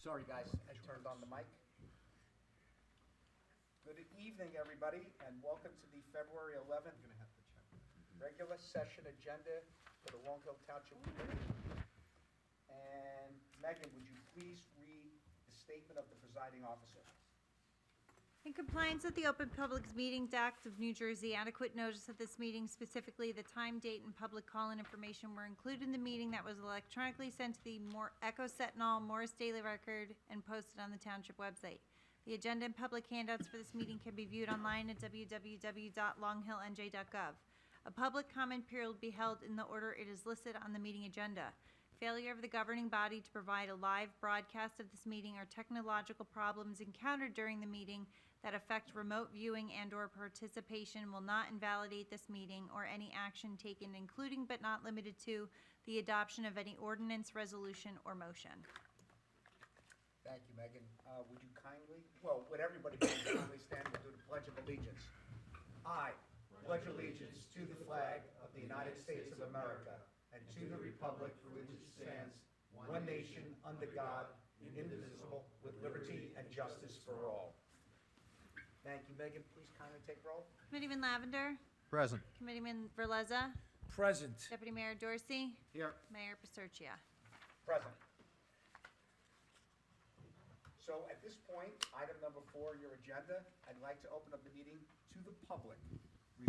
Sorry, guys, I turned on the mic. Good evening, everybody, and welcome to the February 11th regular session agenda for the Long Hill Township Committee. And Megan, would you please read the statement of the presiding officer? In compliance with the Open Public Meetings Act of New Jersey, adequate notice of this meeting, specifically the time, date, and public call-in information were included in the meeting that was electronically sent to the Echo Sentinel, Morris Daily Record, and posted on the township website. The agenda and public handouts for this meeting can be viewed online at www.longhillnj.gov. A public comment period will be held in the order it is listed on the meeting agenda. Failure of the governing body to provide a live broadcast of this meeting or technological problems encountered during the meeting that affect remote viewing and/or participation will not invalidate this meeting or any action taken, including but not limited to the adoption of any ordinance, resolution, or motion. Thank you, Megan. Would you kindly, would everybody please kindly stand and do the Pledge of Allegiance? I pledge allegiance to the flag of the United States of America and to the republic for which it stands, one nation, under God, indivisible, with liberty and justice for all. Thank you, Megan. Please kindly take roll. Committeeman Lavender? Present. Committeeman Verleza? Present. Deputy Mayor Dorsey? Here. Mayor Paserchia? Present. So at this point, item number 4 on your agenda, I'd like to open up the meeting to the public.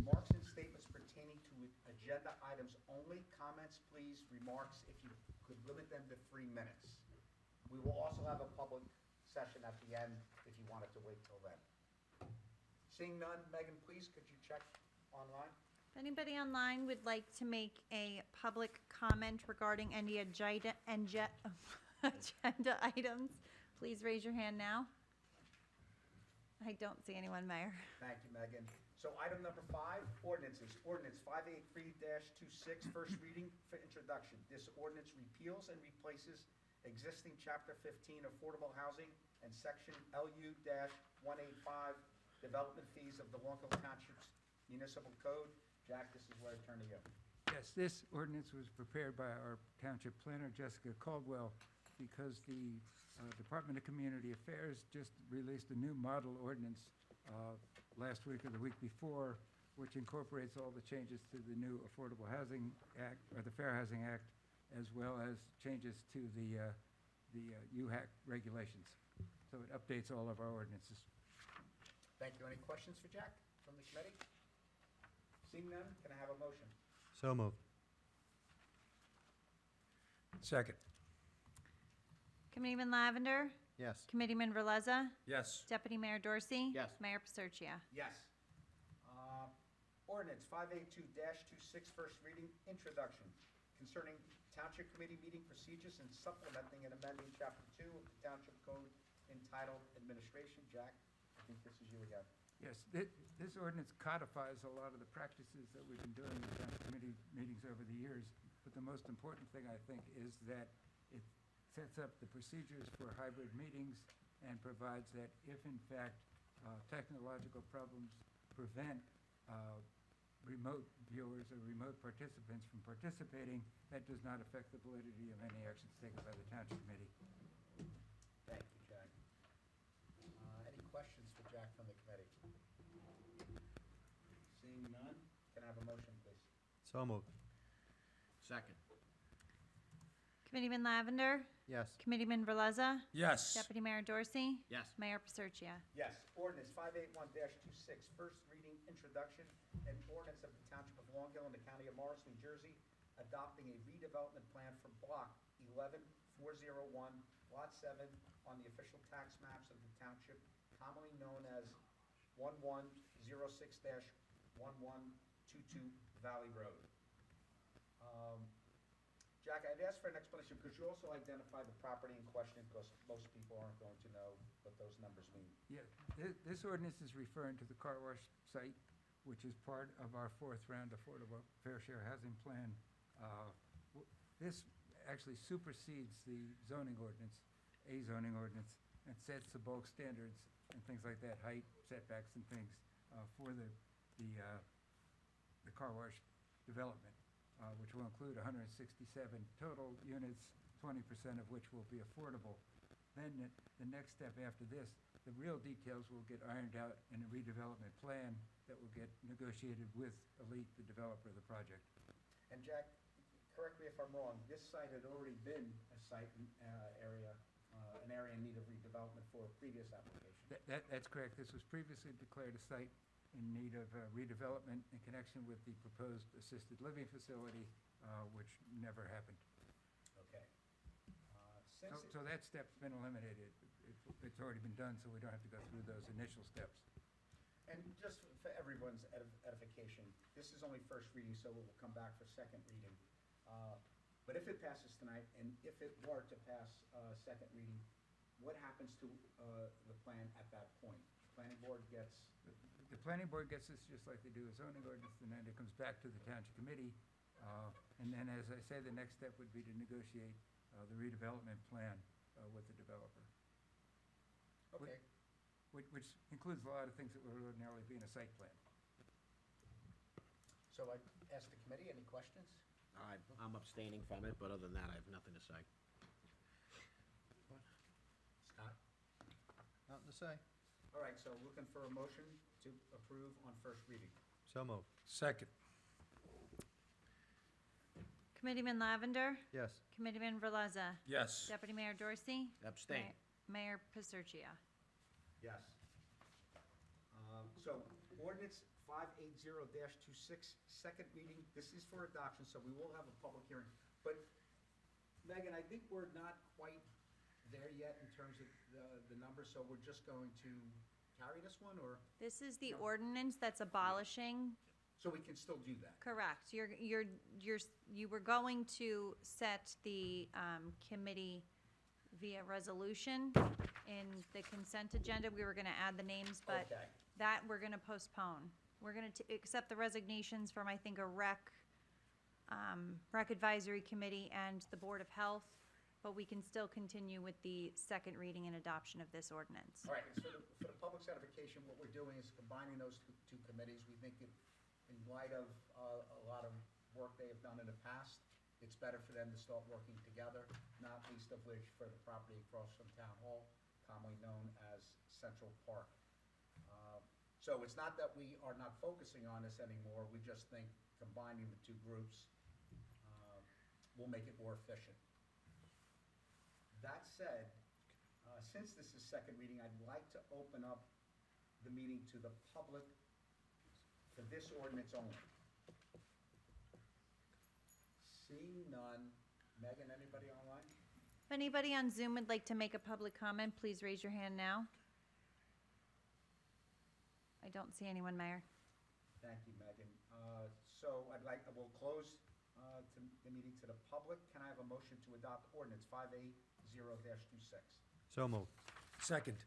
Remarks and statements pertaining to agenda items only. Comments, please, remarks, if you could limit them to 3 minutes. We will also have a public session at the end if you wanted to wait till then. Seeing none, Megan, please, could you check online? If anybody online would like to make a public comment regarding any agenda items, please raise your hand now. I don't see anyone, Mayor. Thank you, Megan. So item number 5, ordinances. Ordinance 583-26, first reading for introduction. This ordinance repeals and replaces existing Chapter 15 Affordable Housing and Section LU-185 Development Fees of the Long Hill Township's Municipal Code. Jack, this is where I turn to you. Yes, this ordinance was prepared by our township planner, Jessica Caldwell, because the Department of Community Affairs just released a new model ordinance last week or the week before, which incorporates all the changes to the new Affordable Housing Act, or the Fair Housing Act, as well as changes to the UHAC regulations. So it updates all of our ordinances. Thank you. Any questions for Jack from the committee? Seeing none, can I have a motion? So moved. Second. Committeeman Lavender? Yes. Committeeman Verleza? Yes. Deputy Mayor Dorsey? Yes. Mayor Paserchia? Yes. Ordinance 582-26, first reading, introduction, concerning Township Committee meeting procedures and supplementing and amending Chapter 2 of the Township Code entitled Administration. Jack, I think this is you again. Yes, this ordinance codifies a lot of the practices that we've been doing in the township committee meetings over the years. But the most important thing, I think, is that it sets up the procedures for hybrid meetings and provides that if, in fact, technological problems prevent remote viewers or remote participants from participating, that does not affect the validity of any actions taken by the township committee. Thank you, Jack. Any questions for Jack from the committee? Seeing none, can I have a motion, please? So moved. Second. Committeeman Lavender? Yes. Committeeman Verleza? Yes. Deputy Mayor Dorsey? Yes. Mayor Paserchia? Yes. Ordinance 581-26, first reading, introduction, an ordinance of the Township of Long Hill in the County of Morris, New Jersey, adopting a redevelopment plan for Block 11401, Lot 7, on the official tax maps of the township, commonly known as 1106-1122 Valley Road. Jack, I'd ask for an explanation. Could you also identify the property in question, because most people aren't going to know what those numbers mean? Yeah, this ordinance is referring to the car wash site, which is part of our 4th round Affordable Fair Share Housing Plan. This actually supersedes the zoning ordinance, and sets the bulk standards and things like that, height, setbacks, and things for the car wash development, which will include 167 total units, 20% of which will be affordable. then the next step after this, the real details will get ironed out in a redevelopment plan that will get negotiated with Elite, the developer of the project. And Jack, correct me if I'm wrong, this site had already been a site area, an area in need of redevelopment for a previous application. That's correct. This was previously declared a site in need of redevelopment in connection with the proposed assisted living facility, which never happened. Okay. So that step's been eliminated. It's already been done, so we don't have to go through those initial steps. And just for everyone's edification, this is only first reading, so it will come back for second reading. But if it passes tonight, and if it were to pass second reading, what happens to the plan at that point? The planning board gets, The planning board gets this just like they do a zoning ordinance, and then it comes back to the township committee. And then, as I say, the next step would be to negotiate the redevelopment plan with the developer. okay. Which includes a lot of things that would ordinarily be in a site plan. So I ask the committee, any questions? I'm abstaining from it, but other than that, I have nothing to say. Scott? Nothing to say. All right, so looking for a motion to approve on first reading. So moved. Second. Committeeman Lavender, Yes. Committeeman Verleza, Yes. Deputy Mayor Dorsey, Abstain. Mayor Paserchia. Yes. So ordinance 580-26, second reading. This is for adoption, so we will have a public hearing. But Megan, I think we're not quite there yet in terms of the numbers, so we're just going to carry this one, or? This is the No. ordinance that's abolishing. So we can still do that? Correct. You were going to set the committee via resolution in the consent agenda. We were gonna add the names, but Okay. that we're gonna postpone. We're gonna accept the resignations from, I think, a rec advisory committee and the Board of Health, but we can still continue with the second reading and adoption of this ordinance. All right, and for the public's edification, what we're doing is combining those two committees. We think in light of a lot of work they have done in the past, it's better for them to start working together, not least of which for the property across from Town Hall, commonly known as Central Park. So it's not that we are not focusing on this anymore, we just think combining the two groups will make it more efficient. That said, since this is second reading, I'd like to open up the meeting to the public for this ordinance only. Seeing none. Megan, anybody online? If anybody on Zoom would like to make a public comment, please raise your hand now. I don't see anyone, Mayor. Thank you, Megan. So we'll close the meeting to the public. Can I have a motion to adopt ordinance 580-26? So moved. Second.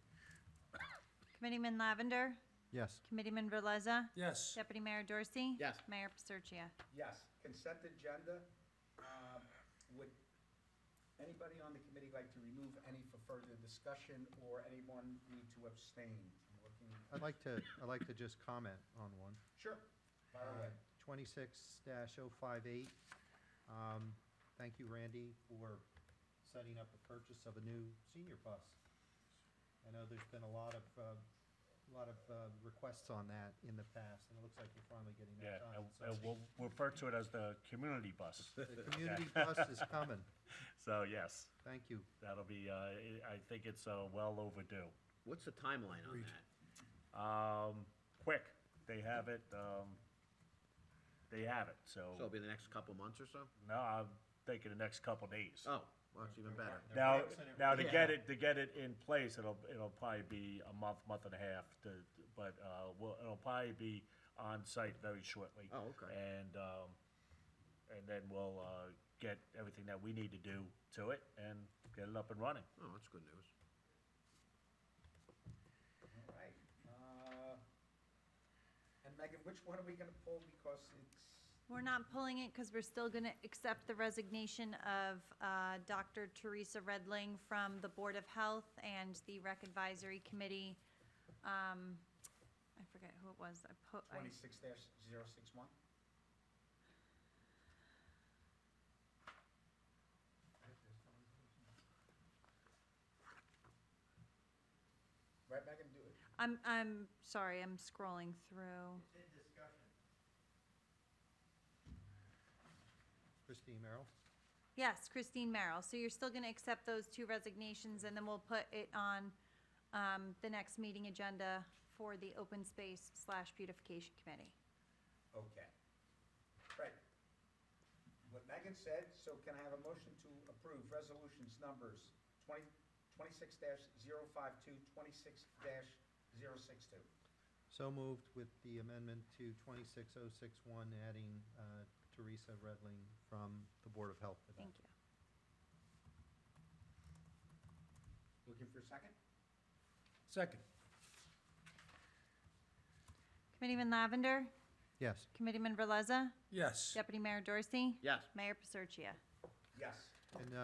Committeeman Lavender, Yes. Committeeman Verleza, Yes. Deputy Mayor Dorsey. Yes. Mayor Paserchia. Yes. Consent agenda. Would anybody on the committee like to remove any for further discussion, or anyone need to abstain? I'm looking. I'd like to just comment on one. Sure. Fire away. 26-058. Thank you, Randy, for setting up the purchase of a new senior bus. I know there's been a lot of requests on that in the past, and it looks like you're finally getting Yeah, that done. and we'll refer to it as the community bus. The community bus is coming. So, yes, Thank you. that'll be, I think it's well overdue. What's the timeline on that? Quick, they have it, so. So it'll be the next couple months or so? No, I'm thinking the next couple days. Oh, well, that's even better. Now, They're to get it in place, it'll probably be a month and a half but it'll probably be on site very shortly. Oh, okay. And then we'll get everything that we need to do to it and get it up and running. Oh, that's good news. All right. And Megan, which one are we gonna pull, because it's, We're not pulling it because we're still going to accept the resignation of Dr. Teresa Redling from the Board of Health and the Rec Advisory Committee. I forget who it was. 26-061? right, Megan, do it. I'm sorry, I'm scrolling through. Christine Merrill? Yes, Christine Merrill. So you're still gonna accept those 2 resignations, and then we'll put it on, the next meeting agenda for the Open Space / Beautification Committee. Okay. Right. What Megan said, so can I have a motion to approve resolutions numbers 26-052, 26-062? So moved with the amendment to 26061, adding Teresa Redling from the Board of Health to that. Thank you. Looking for a second? Second. Committeeman Lavender, Yes. Committeeman Verleza, Yes. Deputy Mayor Dorsey, Yes. Mayor Paserchia. Yes. And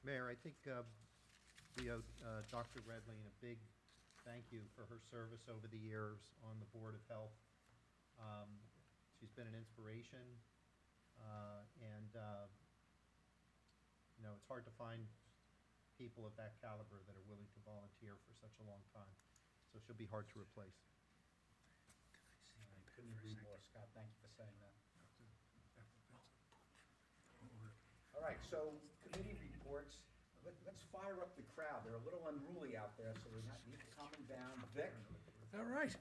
Mayor, I think we owe Dr. Redling a big thank you for her service over the years on the Board of Health. She's been an inspiration, and you know, it's hard to find people of that caliber that are willing to volunteer for such a long time. So she'll be hard to replace. I couldn't agree more, Scott, thank you for saying that. All right, so committee reports, let's fire up the crowd, they're a little unruly out there, so we need to calm them down. Vic, All right.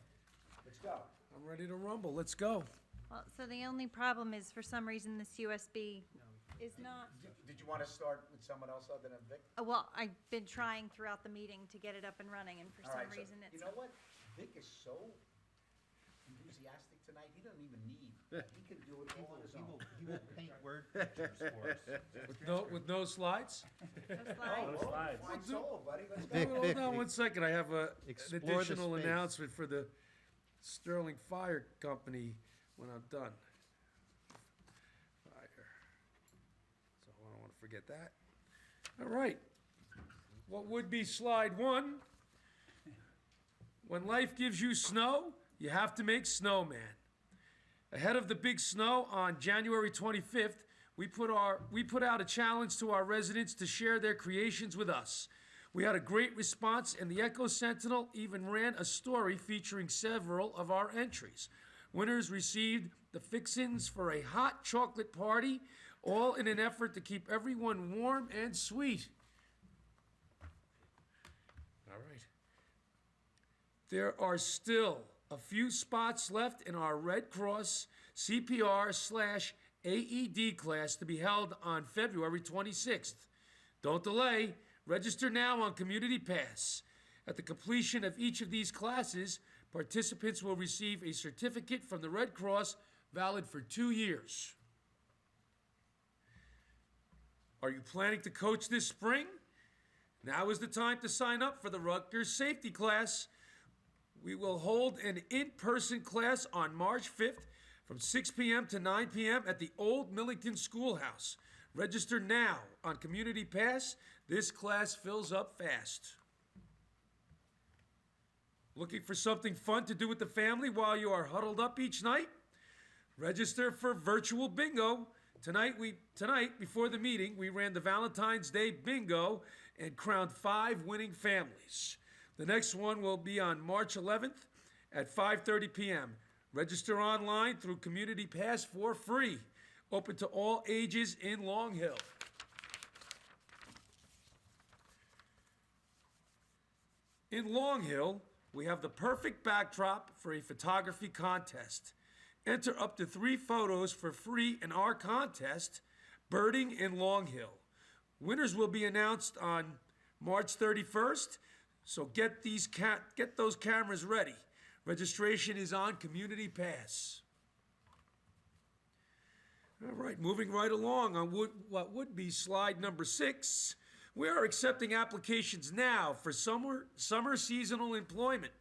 let's go. I'm ready to rumble. Let's go. Well, so the only problem is, for some reason, this USB is not, Did you want to start with someone else other than Vic? well, I've been trying throughout the meeting to get it up and running, and for All some right, so, reason it's. you know what? Vic is so enthusiastic tonight, he doesn't even need, he can do it all on his own. He will paint word pictures for us. With no slides? No Oh, slides. oh, slides. fine soul, buddy, let's go. Vic, Hold on one second. I have an Explore the additional space. announcement for the Sterling Fire Company when I'm done. Fire. So I don't want to forget that. All right. What would be slide 1? When life gives you snow, you have to make snowman. Ahead of the big snow on January 25th, we put out a challenge to our residents to share their creations with us. We had a great response, and the Echo Sentinel even ran a story featuring several of our entries. Winners received the fixins for a hot chocolate party, all in an effort to keep everyone warm and sweet. All right. There are still a few spots left in our Red Cross CPR/AED class to be held on February 26th. Don't delay. Register now on Community Pass. At the completion of each of these classes, participants will receive a certificate from the Red Cross valid for 2 years. Are you planning to coach this spring? Now is the time to sign up for the Rutgers Safety Class. We will hold an in-person class on March 5th from 6 p.m. to 9 p.m. at the Old Millington Schoolhouse. Register now on Community Pass. This class fills up fast. Looking for something fun to do with the family while you are huddled up each night? Register for virtual bingo. Tonight, before the meeting, we ran the Valentine's Day bingo and crowned 5 winning families. The next one will be on March 11th at 5:30 p.m. Register online through Community Pass for free. Open to all ages in Long Hill. In Long Hill, we have the perfect backdrop for a photography contest. Enter up to 3 photos for free in our contest, Birding in Long Hill. Winners will be announced on March 31st, so get those cameras ready. Registration is on Community Pass. All right, moving right along on what would be slide number 6. We are accepting applications now for summer seasonal employment.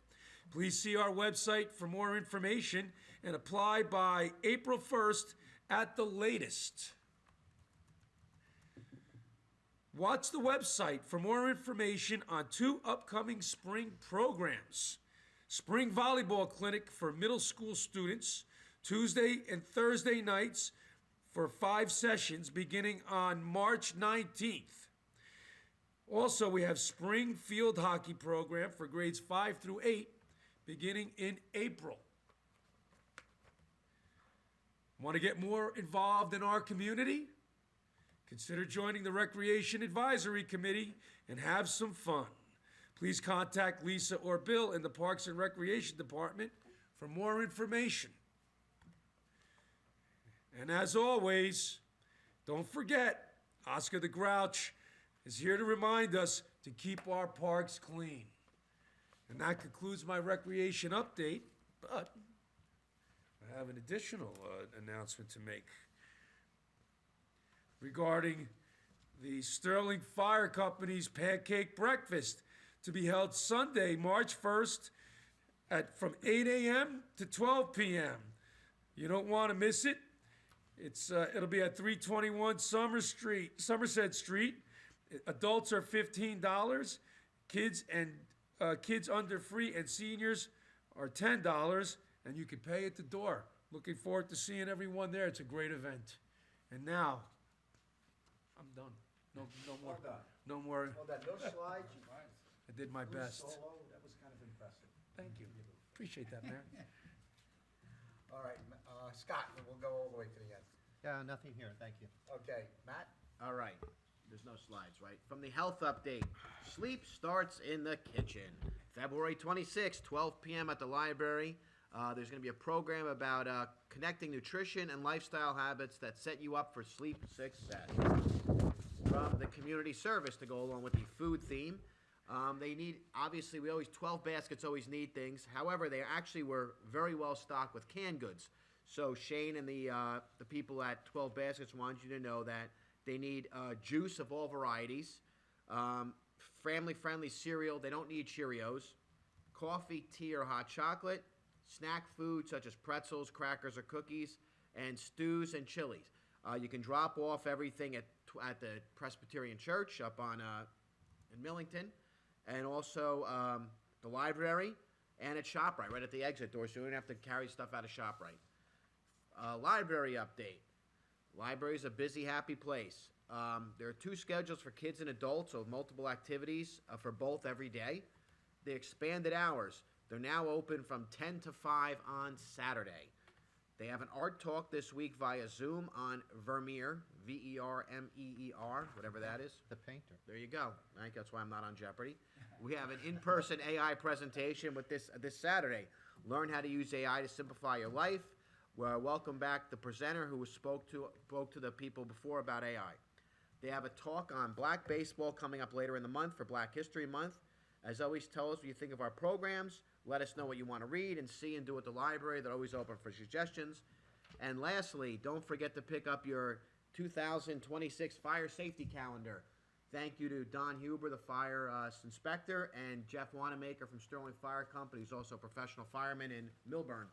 Please see our website for more information and apply by April 1st at the latest. Watch the website for more information on 2 upcoming spring programs. Spring Volleyball Clinic for middle school students, Tuesday and Thursday nights for 5 sessions beginning on March 19th. Also, we have spring field hockey program for grades 5 through 8 beginning in April. Want to get more involved in our community? Consider joining the Recreation Advisory Committee and have some fun. Please contact Lisa or Bill in the Parks and Recreation Department for more information. And as always, don't forget, Oscar the Grouch is here to remind us to keep our parks clean. And that concludes my recreation update, but I have an additional announcement to make regarding the Sterling Fire Company's Pancake Breakfast to be held Sunday, March 1st from 8 a.m. to 12 p.m. You don't want to miss it. It'll be at 321 Somerset Street. Adults are $15. Kids under free and seniors are $10, and you can pay at the door. Looking forward to seeing everyone there. It's a great event. And now, I'm done. No more. Well done. No more. Well done. No slides. I did my Blue best. Solo, that was kind of impressive. Thank you. Appreciate that, Mayor. All right, Scott, we'll go all the way to the end. Yeah, nothing here, thank you. Okay, Matt? All right, there's no slides, right? From the health update, sleep starts in the kitchen. February 26th, 12 p.m. at the library. There's going to be a program about connecting nutrition and lifestyle habits that set you up for sleep success. From the community service to go along with the food theme. They need, obviously, 12 baskets always need things. However, they actually were very well stocked with canned goods. So Shane and the people at 12 Baskets wanted you to know that they need juice of all varieties, family-friendly cereal. They don't need Cheerios. Coffee, tea, or hot chocolate. Snack food such as pretzels, crackers, or cookies. And stews and chilies. You can drop off everything at the Presbyterian Church up on in Millington. And also the library and at ShopRite, right at the exit door, so you don't have to carry stuff out of ShopRite. Library update. Library is a busy, happy place. There are 2 schedules for kids and adults, so multiple activities for both every day. The expanded hours. They're now open from 10 to 5 on Saturday. They have an art talk this week via Zoom on Vermeer, Vermeer, whatever that is. The painter. There you go. Right, that's why I'm not on Jeopardy. We have an in-person AI presentation with this Saturday. Learn how to use AI to simplify your life. Welcome back the presenter who spoke to the people before about AI. They have a talk on black baseball coming up later in the month for Black History Month. As always, tell us what you think of our programs. Let us know what you want to read and see and do at the library. They're always open for suggestions. And lastly, don't forget to pick up your 2026 fire safety calendar. Thank you to Don Huber, the fire inspector, and Jeff Wanamaker from Sterling Fire Company, who's also a professional fireman in Millburn.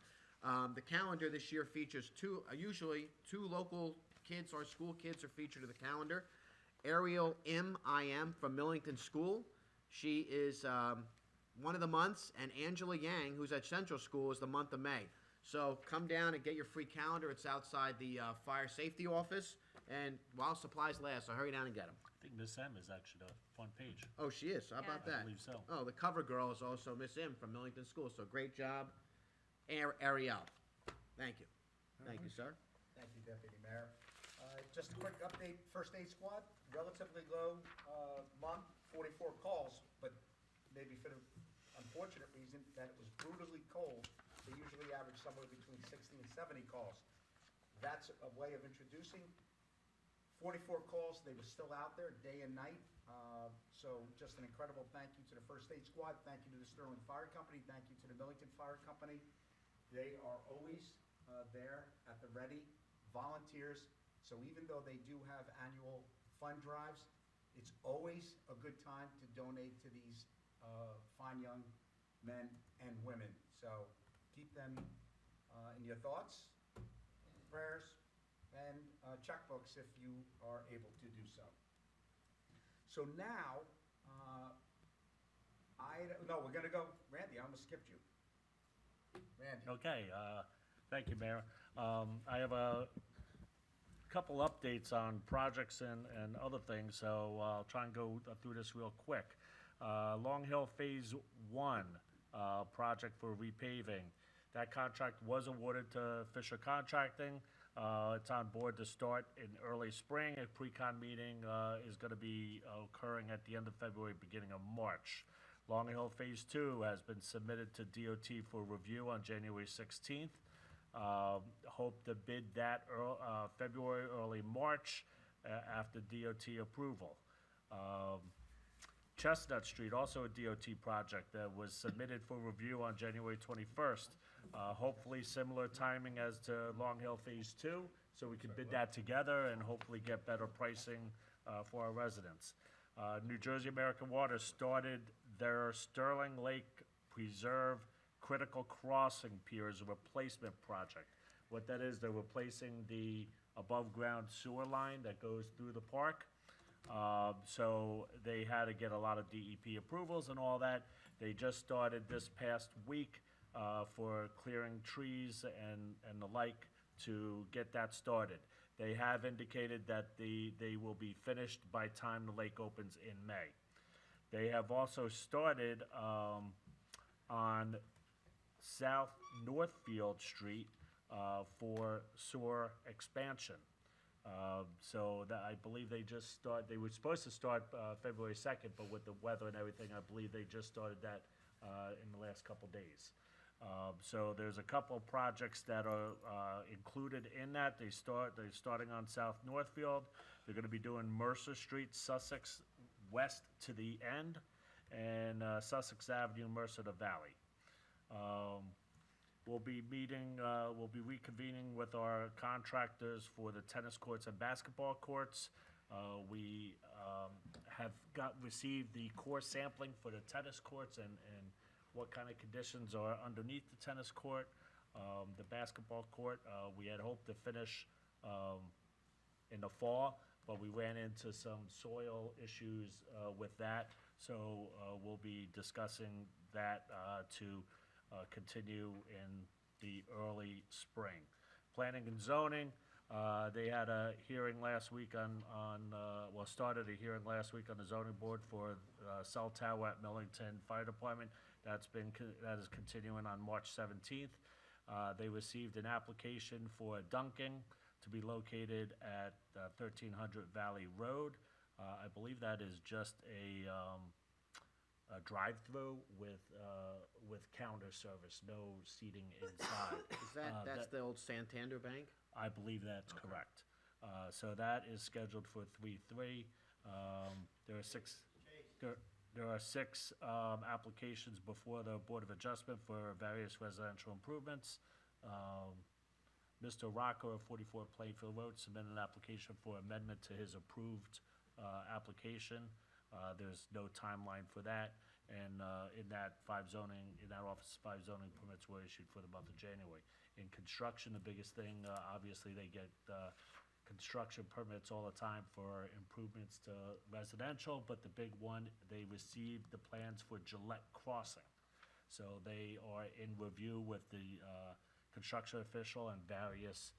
The calendar this year features usually two local kids or school kids are featured in the calendar. Ariel M.I.M. from Millington School. She is one of the months, and Angela Yang, who's at Central School, is the month of May. So come down and get your free calendar. It's outside the fire safety office, and while supplies last, so hurry down and get them. I think Miss M is actually the front page. Oh, she is. How about I that? believe so. Oh, the cover girl is also Miss M from Millington School. So great job, Ariel. Thank you. Thank you, sir. Thank you, Deputy Mayor. Just a quick update, First Aid Squad, relatively low month, 44 calls, but maybe for the unfortunate reason that it was brutally cold, they usually average somewhere between 60 and 70 calls. That's a way of introducing. 44 calls, they were still out there day and night. So just an incredible thank you to the First Aid Squad, thank you to the Sterling Fire Company, thank you to the Millington Fire Company. They are always there at the ready, volunteers. So even though they do have annual fund drives, it's always a good time to donate to these fine young men and women. So keep them in your thoughts, prayers, and checkbooks if you are able to do so. So now, we're gonna go, Randy, I almost skipped you. Randy. Okay, thank you, Mayor. I have a couple updates on projects and other things, so I'll try and go through this real quick. Long Hill Phase 1 project for repaving. That contract was awarded to Fisher Contracting. It's on board to start in early spring. A pre-con meeting is going to be occurring at the end of February, beginning of March. Long Hill Phase 2 has been submitted to DOT for review on January 16th. Hope to bid that February, early March after DOT approval. Chestnut Street, also a DOT project that was submitted for review on January 21st. Hopefully similar timing as to Long Hill Phase 2, so we can bid that together and hopefully get better pricing for our residents. New Jersey American Water started their Sterling Lake Preserve Critical Crossing Piers Replacement Project. What that is, they're replacing the above-ground sewer line that goes through the park. So they had to get a lot of DEP approvals and all that. They just started this past week for clearing trees and the like to get that started. They have indicated that they will be finished by time the lake opens in May. They have also started on South Northfield Street for sewer expansion. So that I believe they were supposed to start February 2nd, but with the weather and everything, I believe they just started that in the last couple days. So there's a couple of projects that are included in that. They're starting on South Northfield. They're going to be doing Mercer Street, Sussex west to the end, and Sussex Avenue, Mercer to Valley. We'll be reconvening with our contractors for the tennis courts and basketball courts. We have received the core sampling for the tennis courts and what kind of conditions are underneath the tennis court. The basketball court, we had hoped to finish in the fall, but we ran into some soil issues with that. So we'll be discussing that to continue in the early spring. Planning and zoning, they had a hearing last week started a hearing last week on the zoning board for cell tower at Millington Fire Department. That is continuing on March 17th. They received an application for a Dunkin' to be located at 1300 Valley Road. I believe that is just a drive-through with counter service, no seating inside. That's the old Santander Bank? I believe that's correct. So that is scheduled for 3/3. There are six applications before the Board of Adjustment for various residential improvements. Mr. Rocco of 44 Plainfield Road submitted an application for amendment to his approved application. There's no timeline for that, and in that office, 5 zoning permits were issued for the month of January. In construction, the biggest thing, obviously, they get construction permits all the time for improvements to residential, but the big one, they received the plans for Gillette Crossing. So they are in review with the construction official and various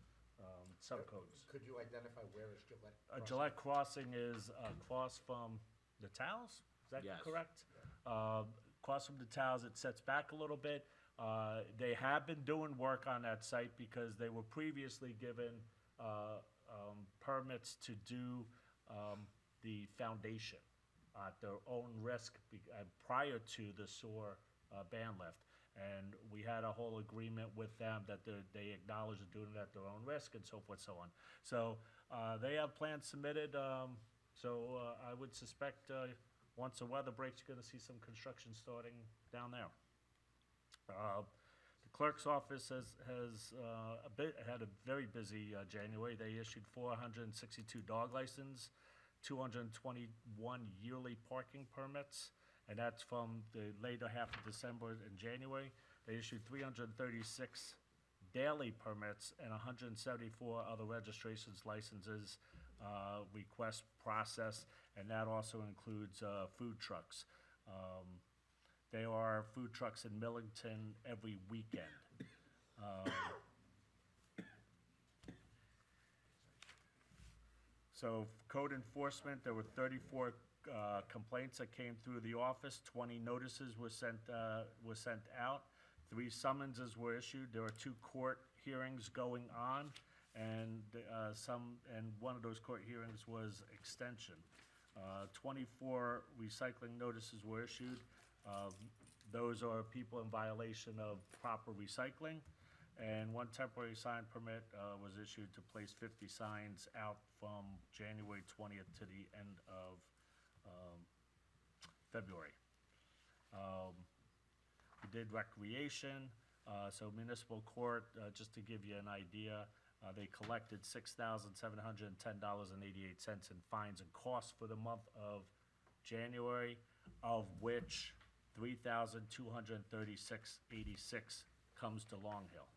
subcodes. Could you identify where is Gillette Crossing? Gillette Crossing is across from the Towels, is that Yes. correct? Across from the Towels, it sets back a little bit. They have been doing work on that site because they were previously given permits to do the foundation at their own risk prior to the sewer ban lift. And we had a whole agreement with them that they acknowledged doing it at their own risk and so forth, so on. So they have plans submitted. So I would suspect once the weather breaks, you're going to see some construction starting down there. The clerk's office has had a very busy January. They issued 462 dog licenses, 221 yearly parking permits, and that's from the later half of December and January. They issued 336 daily permits and 174 other registrations, licenses, request process, and that also includes food trucks. There are food trucks in Millington every weekend. So code enforcement, there were 34 complaints that came through the office, 20 notices were sent out, 3 summonses were issued, there are 2 court hearings going on, and one of those court hearings was extension. 24 recycling notices were issued. Those are people in violation of proper recycling. And 1 temporary sign permit was issued to place 50 signs out from January 20th to the end of February. We did recreation, so municipal court, just to give you an idea, they collected $6,710.88 in fines and costs for the month of January, of which $3,236.86 comes to Long Hill.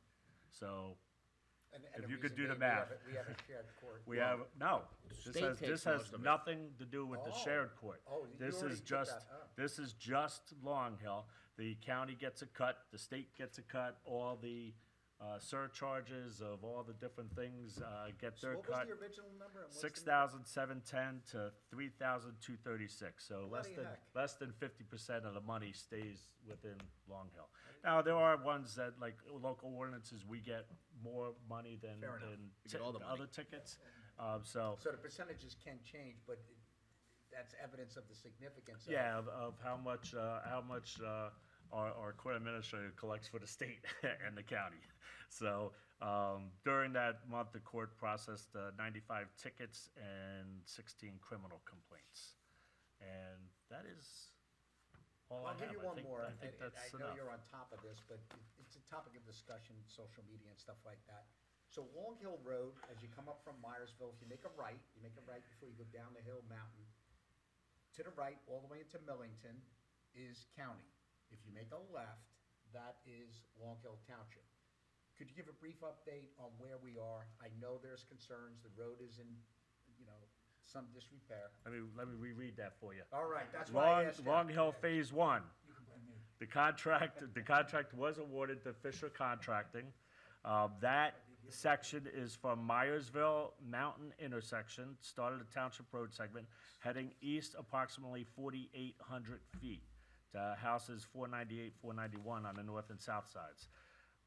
So And if the you could reason do the being, math. We have a shared court. we have, no, this state has, takes this has most of it. nothing to do with the Oh. shared court. Oh, you This already is took just, that up. this is just Long Hill. The county gets a cut, the state gets a cut, all the surcharges of all the different things get So their what was cut. the original number? and what's the 6,710 to 3,236, so Bloody heck. less than 50% of the money stays within Long Hill. Now, there are ones that, like local ordinances, we get more money than, Fair enough. We get all the money. other tickets, so. So the percentages can change, but that's evidence of the significance of. Yeah, of how much our court administrator collects for the state and the county. So, during that month, the court processed 95 tickets and 16 criminal complaints. And that is all I I'll have. give you one more. I think and that's I know enough. you're on top of this, but it's a topic of discussion, social media and stuff like that. So Long Hill Road, as you come up from Myersville, if you make a right before you go down the hill mountain, to the right, all the way into Millington, is county. If you make a left, that is Long Hill Township. Could you give a brief update on where we are? I know there's concerns, the road is in, some disrepair. Let me reread that for you. All right, that's why I asked you. Long Hill Phase 1. The contract was awarded to Fisher Contracting. That section is from Myersville Mountain intersection, started the Township Road segment, heading east approximately 4,800 feet to houses 498, 491 on the north and south sides.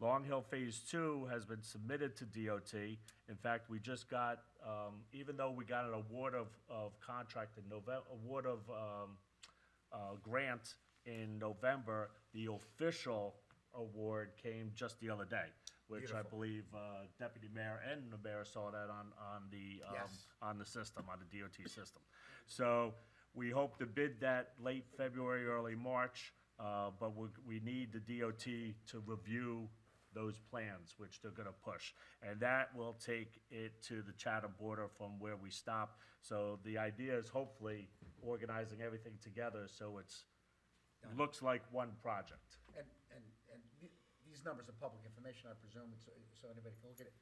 Long Hill Phase 2 has been submitted to DOT. In fact, we just got, even though we got an award of contract in November, award of grant in November, the official award came just the other day, which I Beautiful. believe Deputy Mayor and the mayor saw that on the system, on the DOT system. So we hope to bid that late February, early March, but we need the DOT to review those plans, which they're gonna push. And that will take it to the Chatham border from where we stop. So the idea is hopefully organizing everything together so looks like one project. And these numbers are public information, I presume, so anybody can look at it.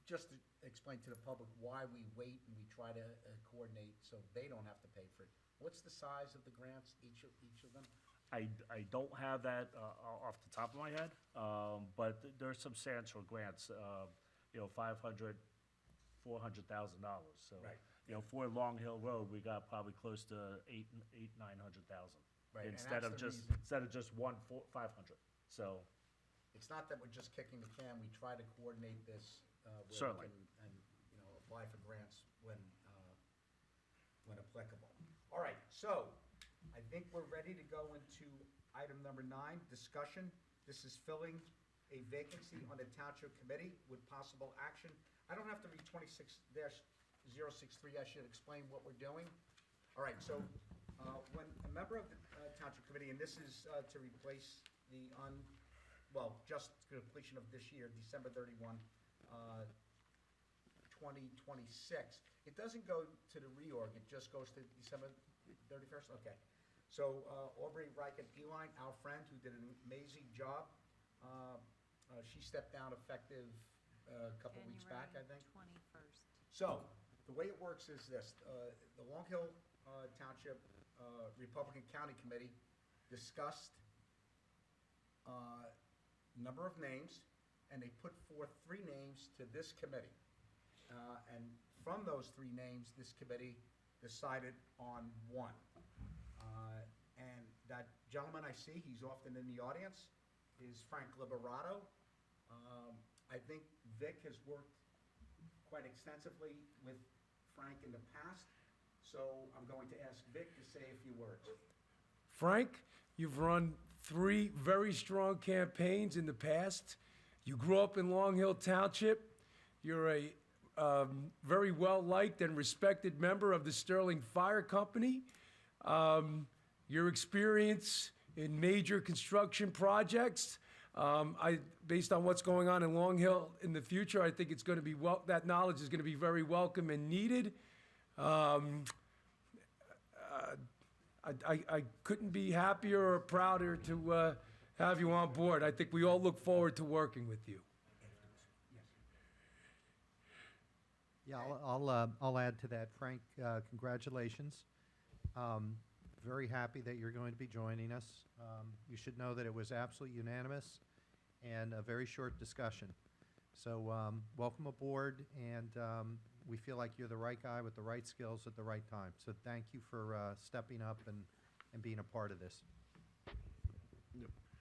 Just to explain to the public why we wait and we try to coordinate so they don't have to pay for it. What's the size of the grants, each of them? I don't have that off the top of my head, but there's substantial grants, $500,000, $400,000. So, Right. For Long Hill Road, we got probably close to $900,000. Right, and Instead that's of the just, reason. instead of just 500. So, It's not that we're just kicking the can, we try to coordinate this, where we Certainly. can, and, apply for grants when applicable. All right, so, I think we're ready to go into item number 9, discussion. This is filling a vacancy on the Township Committee with possible action. I don't have to read 26-063, I should explain what we're doing. All right, so, when a member of the Township Committee, and this is to replace the just completion of this year, December 31, 2026. It doesn't go to the reorg, it just goes to December 31st? Okay. So Aubrey Reichen Eline, our friend, who did an amazing job, she stepped down effective a couple weeks back, I think. January 21st. So, the way it works is this, the Long Hill Township Republican County Committee discussed number of names, and they put forth 3 names to this committee. And from those three names, this committee decided on one. And that gentleman I see, he's often in the audience, is Frank Liberato. I think Vic has worked quite extensively with Frank in the past, so I'm going to ask Vic to say a few words. Frank, you've run 3 very strong campaigns in the past. You grew up in Long Hill Township. You're a very well-liked and respected member of the Sterling Fire Company. Your experience in major construction projects, based on what's going on in Long Hill in the future, I think it's going to be that knowledge is going to be very welcome and needed. I couldn't be happier or prouder to have you on board. I think we all look forward to working with you. Yeah, I'll add to that. Frank, congratulations. Very happy that you're going to be joining us. You should know that it was absolutely unanimous and a very short discussion. So welcome aboard, and we feel like you're the right guy with the right skills at the right time. So thank you for stepping up and being a part of this.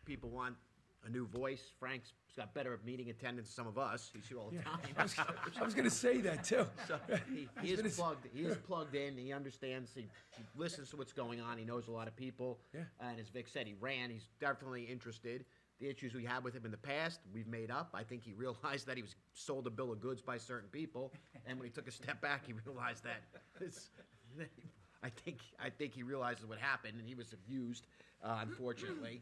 People want a new voice. Frank's got better meeting attendance than some of us. He's here all the time. I was going to say that too. So he is plugged in. He understands. He listens to what's going on. He knows a lot of people. Yeah. And as Vic said, he ran. He's definitely interested. The issues we had with him in the past, we've made up. I think he realized that he was sold a bill of goods by certain people, and when he took a step back, he realized that. I think he realizes what happened, and he was abused, unfortunately.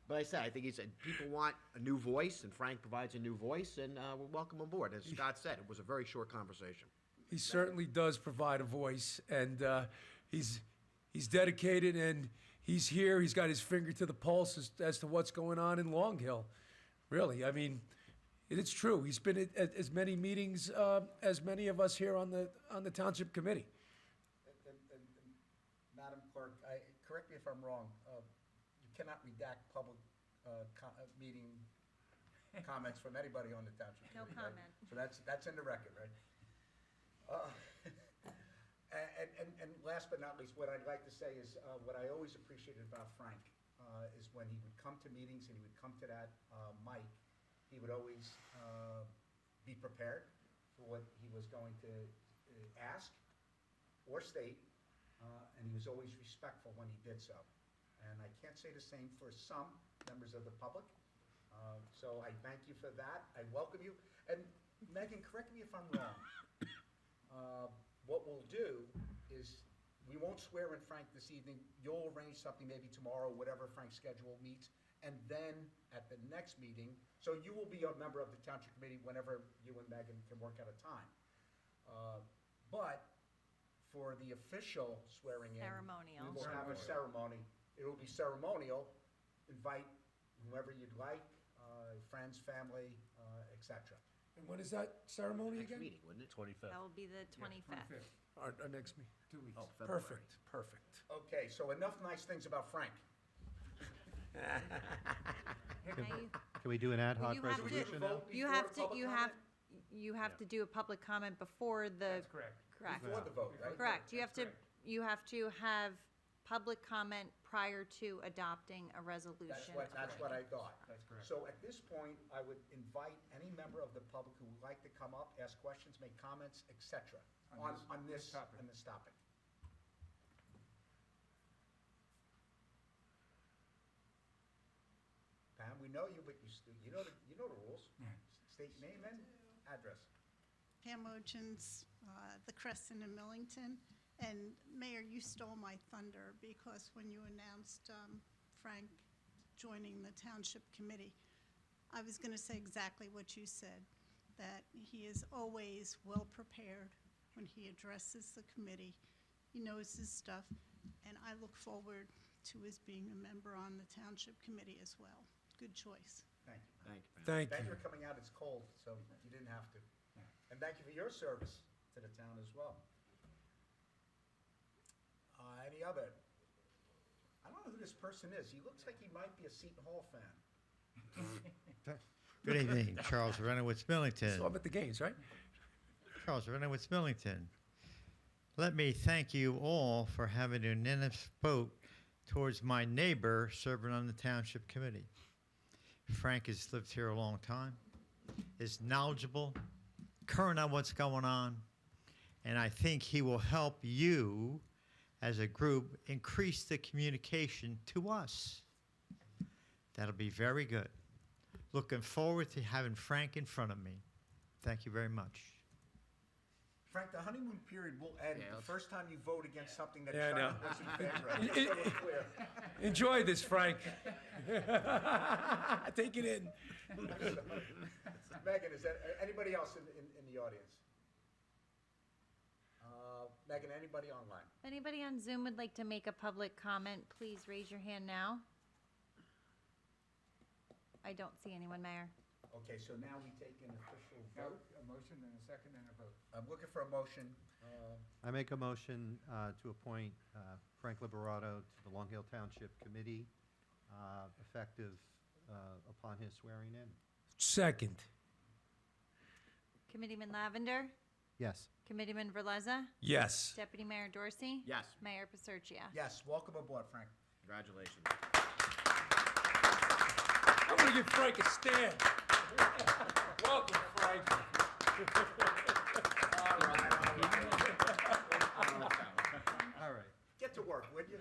But I said, I think he said people want a new voice, and Frank provides a new voice, and we're welcome aboard. As Scott said, it was a very short conversation. He certainly does provide a voice, and he's dedicated, and he's here. He's got his finger to the pulse as to what's going on in Long Hill. Really, I mean, it's true. He's been at as many meetings as many of us here on the township committee. And Madam Clerk, correct me if I'm wrong, you cannot redact public meeting comments from anybody on the township No committee, right? comment. So that's in the record, right? And last but not least, what I'd like to say is, what I always appreciated about Frank is when he would come to meetings and he would come to that mic, he would always be prepared for what he was going to ask or state, and he was always respectful when he did so. And I can't say the same for some members of the public. So I thank you for that. I welcome you. And Megan, correct me if I'm wrong. What we'll do is, we won't swear in Frank this evening. You'll arrange something maybe tomorrow, whatever Frank's schedule meets. And then at the next meeting, so you will be a member of the township committee whenever you and Megan can work out a time. But for the official swearing in, Ceremonial. we will have a ceremony. It will be ceremonial. Invite whoever you'd like, friends, family, etc. And when is that ceremony Next again? meeting, wouldn't it? 25th. That will be the 25th. Our next meeting. 2 weeks. Oh, February. Perfect. Okay, so enough nice things about Frank. Now Can we do an ad hoc you have to- resolution now? you have to, you have to do a public comment before the. That's correct. Correct. Before the vote, right? Correct. You have That's to, you have to have public comment prior to adopting a resolution. That's what I thought. That's correct. So at this point, I would invite any member of the public who would like to come up, ask questions, make comments, etc. on this topic. topic. Pam, we know you, but you know the rules. Yeah. State your name and address. Pam Ochins, the Crescent in Millington. And Mayor, you stole my thunder because when you announced Frank joining the Township Committee, I was going to say exactly what you said, that he is always well-prepared when he addresses the committee. He knows his stuff, and I look forward to his being a member on the Township Committee as well. Good choice. Thank you. Thank you. Thank Thank you. you for coming out. It's cold, so you didn't have to. And thank you for your service to the town as well. Any other? I don't know who this person is. He looks like he might be a Seton Hall fan. Good evening, Charles Renowitz, Millington. So I'm at the games, right? Charles Reynolds, Millington. Let me thank you all for having a unanimous vote towards my neighbor serving on the Township Committee. Frank has lived here a long time, is knowledgeable, current on what's going on, and I think he will help you as a group increase the communication to us. That'll be very good. Looking forward to having Frank in front of me. Thank you very much. Frank, the honeymoon period will end Yeah, the let's- first time you vote against something that Yeah, I know. China was in favor of. Just so we're clear. Enjoy this, Frank. Take it in. Megan, is that, anybody else in the audience? Megan, anybody online? Anybody on Zoom would like to make a public comment, please raise your hand now. I don't see anyone, Mayor. Okay, so now we take an official Now, vote. a motion and a second and a vote. I'm looking for a motion. I make a motion to appoint Frank Liberato to the Long Hill Township Committee, effective upon his swearing in. Second. Committeeman Lavender, Yes. Committeeman Verleza, Yes. Deputy Mayor Dorsey. Yes, Mayor Paserchia. Yes, welcome aboard, Frank. congratulations. I'm gonna give Frank a stand. Welcome, Frank. All right. Get to work, would you?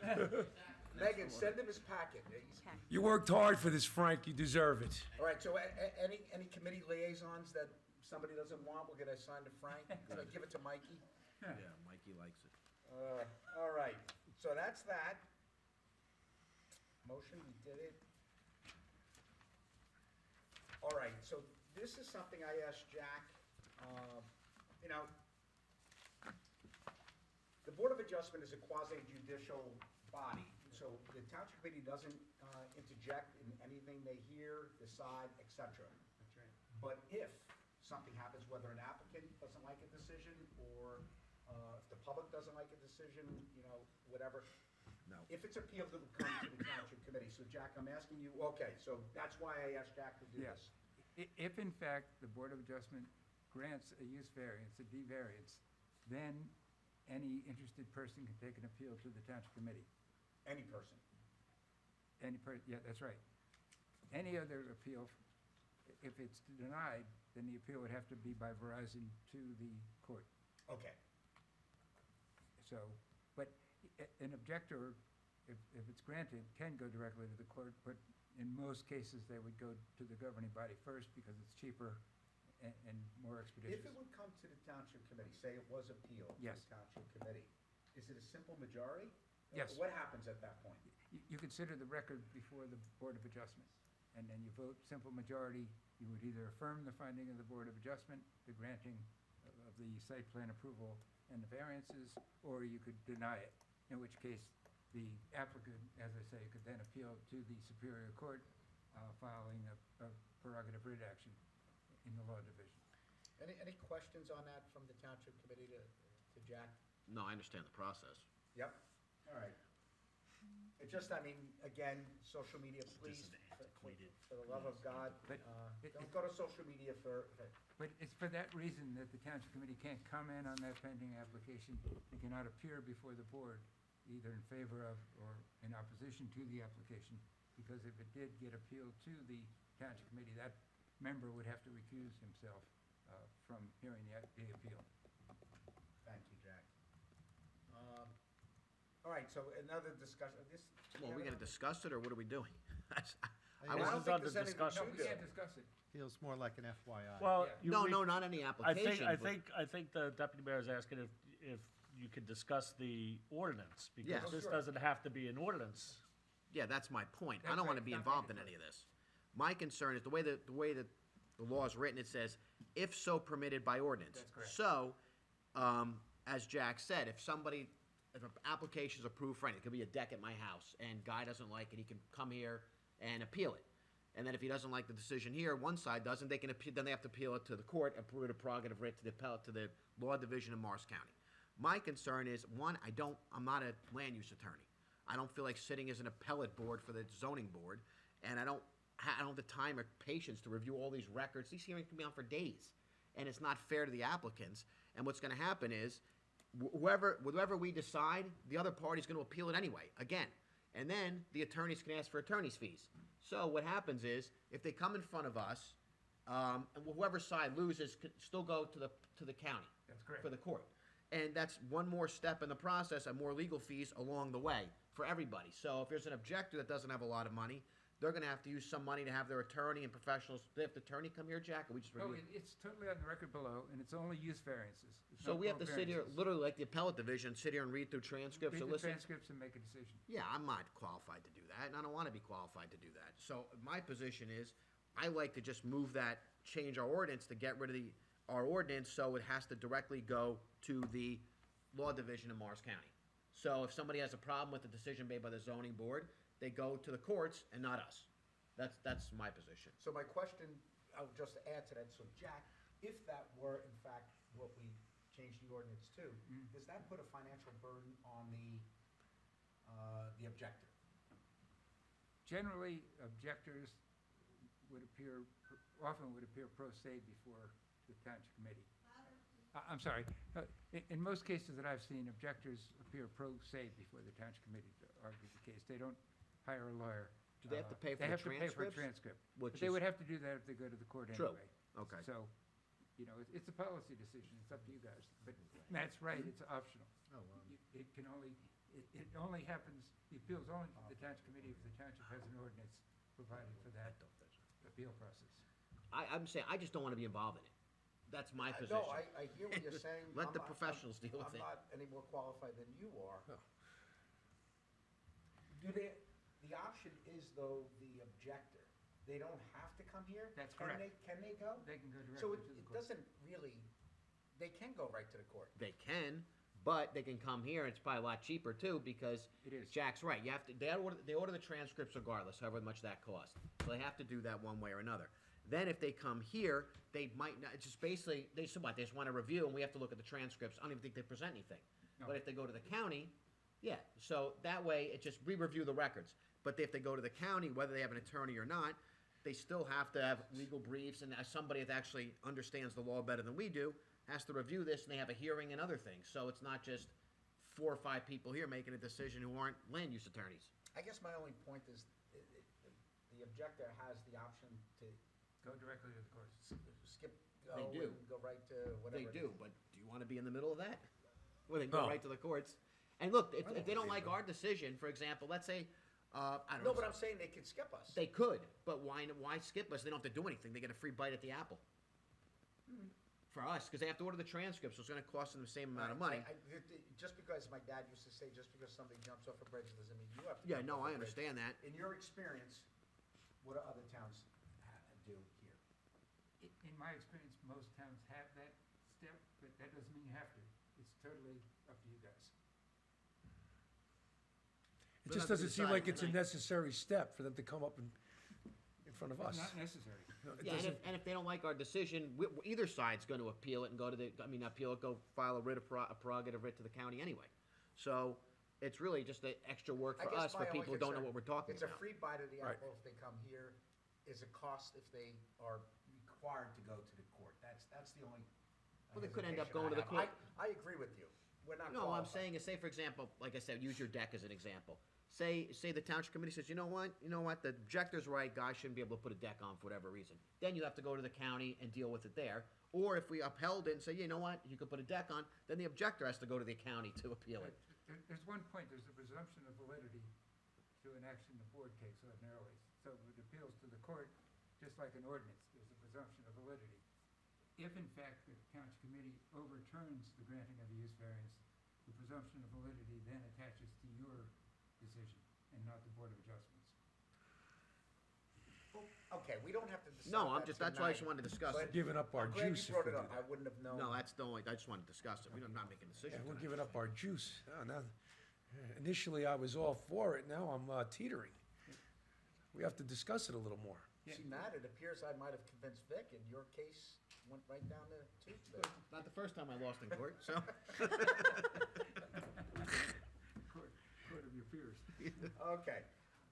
Megan, send him his packet. Okay. You worked hard for this, Frank. You deserve it. All right, so any committee liaisons that somebody doesn't want, we're gonna assign to Frank? Gonna give it to Mikey? Yeah, Mikey likes it. All right, so that's that. Motion, we did it. All right, so this is something I asked Jack, you know, the Board of Adjustment is a quasi-judicial body, so the Township Committee doesn't interject in anything they hear, decide, et cetera. That's right. But if something happens, whether an applicant doesn't like a decision, or if the public doesn't like a decision, you know, whatever. No. If it's appealed, it will come to the Township Committee. So Jack, I'm asking you, okay, so that's why I asked Jack to do Yes. this. If in fact the Board of Adjustment grants a use variance, a D variance, then any interested person can take an appeal to the Township Committee. Any person. Yeah, that's right. Any other appeal, if it's denied, then the appeal would have to be by Verizon to the court. Okay, So, but an objector, if it's granted, can go directly to the court, but in most cases, they would go to the governing body first because it's cheaper and more expeditious. if it would come to the Township Committee, say it was appealed to the Yes. Township Committee, is it a simple majority? Yes. What happens at that point? You consider the record before the Board of Adjustment, and then you vote simple majority. You would either affirm the finding of the Board of Adjustment, the granting of the site plan approval and the variances, or you could deny it, in which case the applicant, as I say, could then appeal to the Superior Court, filing a prerogative writ action in the Law Division. Any questions on that from the Township Committee to Jack? No, I understand the process. Yep, all right. It just, I mean, again, social media, please, for the love of God, But don't go to social media for, But it's for that reason that the Township Committee can't comment on that pending application. It cannot appear before the board, either in favor of or in opposition to the application, because if it did get appealed to the Township Committee, that member would have to recuse himself from hearing the appeal. thank you, Jack. All right, so another discussion, this. Well, are we gonna discuss it, or what are we doing? I I was- don't This is think under there's anything discussion. to We do. can't discuss it. Feels more like an FYI. Well, Yeah. you No, read- no, not any application. I but- think the deputy mayor is asking if you could discuss the ordinance, Yes. because this Sure. doesn't have to be an ordinance. Yeah, that's my point. I That's don't right, wanna be it's not involved in mandatory. any of this. My concern is the way that the law is written, it says, if so permitted by ordinance. That's correct. So, as Jack said, if an application is approved for anything, it could be a deck at my house, and guy doesn't like it, he can come here and appeal it. And then if he doesn't like the decision here, one side doesn't, they can appeal, then they have to appeal it to the court, approve a prerogative writ to the appellate, to the law division in Morris County. My concern is, one, I'm not a land use attorney. I don't feel like sitting as an appellate board for the zoning board, and I don't have the time or patience to review all these records. These hearings can be on for days, and it's not fair to the applicants. And what's gonna happen is, whoever we decide, the other party's gonna appeal it anyway, again. And then the attorneys can ask for attorney's fees. So what happens is, if they come in front of us, and whoever side loses can still go to the county. That's correct. For the court. And that's one more step in the process and more legal fees along the way for everybody. So if there's an objector that doesn't have a lot of money, they're gonna have to use some money to have their attorney and professionals. They have the attorney come here, Jack, or we just Oh, review? it's totally on the record below, and it's only use variances. It's So no we have to quote sit here, variances. literally like the appellate division, sit here and read through transcripts Read or the listen? transcripts and make a decision. Yeah, I'm not qualified to do that, and I don't want to be qualified to do that. So my position is, I like to just move that, change our ordinance to get rid of our ordinance, so it has to directly go to the law division in Morris County. So if somebody has a problem with the decision made by the zoning board, they go to the courts and not us. That's my position. So my question, I'll just add to that, so Jack, if that were in fact what we changed the ordinance to, does that put a financial burden on the objector? Generally, objectors often would appear pro se before the township committee. I'm sorry. In most cases that I've seen, objectors appear pro se before the township committee to argue the case. They don't hire a lawyer. Do they have to pay for They the have to pay for a transcripts? transcript. Which But they is- would have to do that if they go to the court True. anyway. Okay. So, it's a policy decision. It's up to you guys. But Matt's right, it's optional. Oh, wow. It can only, it only happens, the appeal's only to the township committee if the township has an ordinance provided for that appeal process. I'm saying, I just don't want to be involved in it. That's my position. No, I hear what you're saying. Let I'm the not- professionals deal with it. I'm not any more qualified than you are. Oh. The option is though, the objector, they don't have to come here? That's Can correct. Can they go? They can go So directly to the it court. doesn't really, they can go right to the court. They can, but they can come here, and it's probably a lot cheaper too, because It is. Jack's right, you have to, they order the transcripts regardless, however much that costs. So they have to do that one way or another. Then if they come here, they might not, it's just basically, they just want a review, and we have to look at the transcripts, I don't even think they present anything. No. But if they go to the county, yeah, so that way, it just, we review the records. But if they go to the county, whether they have an attorney or not, they still have to have legal briefs, and as somebody that actually understands the law better than we do, has to review this, and they have a hearing and other things. So it's not just 4 or 5 people here making a decision who aren't land use attorneys. I guess my only point is, the objector has the option to Go directly to the court. skip, They go do. and go right to whatever. They it do, is. but do you want to be in the middle of that? Well, they go No. right to the courts. And look, if they don't like our decision, for example, let's say, I don't know. No, but I'm saying they could skip us. They could, but why skip us? They don't have to do anything. They get a free bite at the apple. For us, because they have to order the transcripts, so it's gonna cost them the same amount of money. Just because my dad used to say, just because somebody jumps off a bridge doesn't mean you have to. Yeah, jump no, off a I bridge. understand that. In your experience, what do other towns do here? In my experience, most towns have that step, but that doesn't mean you have to. It's totally up to you guys. It We'll just have to doesn't seem decide like it's a tonight. necessary step for them to come up in front of us. Not necessary. No, it Yeah, doesn't- and if they don't like our decision, either side's gonna appeal it and go to the, appeal it, go file a writ of a prerogative writ to the county anyway. So, it's really just the extra work I for guess us, for my only people who don't know concern, what we're talking It's a about. free bite of the Right. apple if they come here. Is a cost if they are required to go to the court. That's the only. Well, they could end up hesitation going I to the have. court. I agree with you. We're not No, what I'm qualified. saying is, say for example, like I said, use your deck as an example. Say the township committee says, you know what, the objector's right, guy shouldn't be able to put a deck on for whatever reason. Then you have to go to the county and deal with it there. Or if we upheld it and say, you know what, you could put a deck on, then the objector has to go to the county to appeal it. There's one point, there's a presumption of validity to an action the board takes ordinarily. So if it appeals to the court, just like an ordinance, there's a presumption of validity. If in fact the township committee overturns the granting of a use variance, the presumption of validity then attaches to your decision and not the Board of Adjustments. Okay, we don't have to decide No, that that's why I just tonight, wanted to discuss but it. Giving up our I'm glad juice you if brought we it do up. I that. wouldn't have known. No, that's the only, I just wanted to discuss it. I'm not making a decision Yeah, we're tonight. giving up our juice. Initially, I was all for it, now I'm teetering. We have to discuss it a little more. See, Matt, it appears I might have convinced Vic, and your case went right down the tooth there. Not the first time I lost in court, so. Court of your peers. Okay.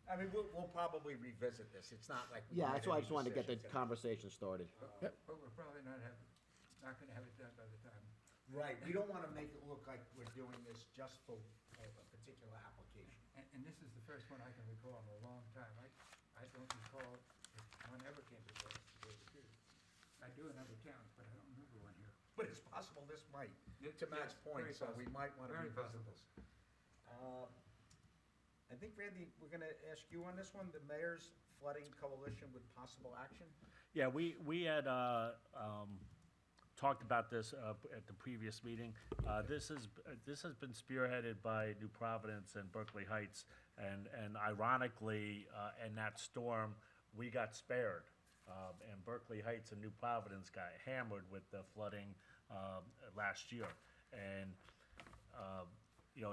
I mean, we'll probably revisit this. It's not like. we Yeah, made that's why I any just wanted to get the decision tonight. conversation started. But we're probably not gonna have it done by the time Right, we don't wanna make it look like we're doing this just for a particular application. And this is the first one I can recall in a long time. I don't recall if one ever came before us, to tell you the truth. I do in other towns, but I don't remember one here. But it's possible this might, Yes, to Matt's point, very so we possible. might wanna Very revisit possible. this. I think, Randy, we're gonna ask you on this one, the Mayor's Flooding Coalition with possible action? Yeah, we had talked about this at the previous meeting. This has been spearheaded by New Providence and Berkeley Heights, and ironically, in that storm, we got spared. And Berkeley Heights and New Providence got hammered with the flooding last year. And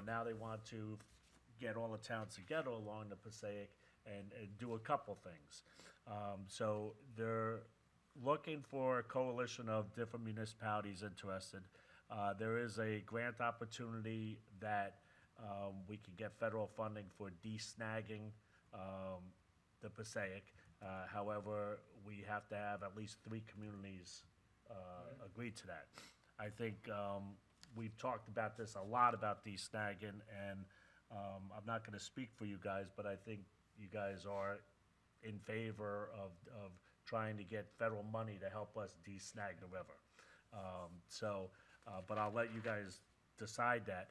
now they want to get all the towns together along the Passaic and do a couple things. So they're looking for a coalition of different municipalities interested. There is a grant opportunity that we could get federal funding for de-snagging the Passaic. However, we have to have at least 3 communities agree to that. I think we've talked about this a lot about de-snagging, and I'm not going to speak for you guys, but I think you guys are in favor of trying to get federal money to help us de-snag the river. But I'll let you guys decide that.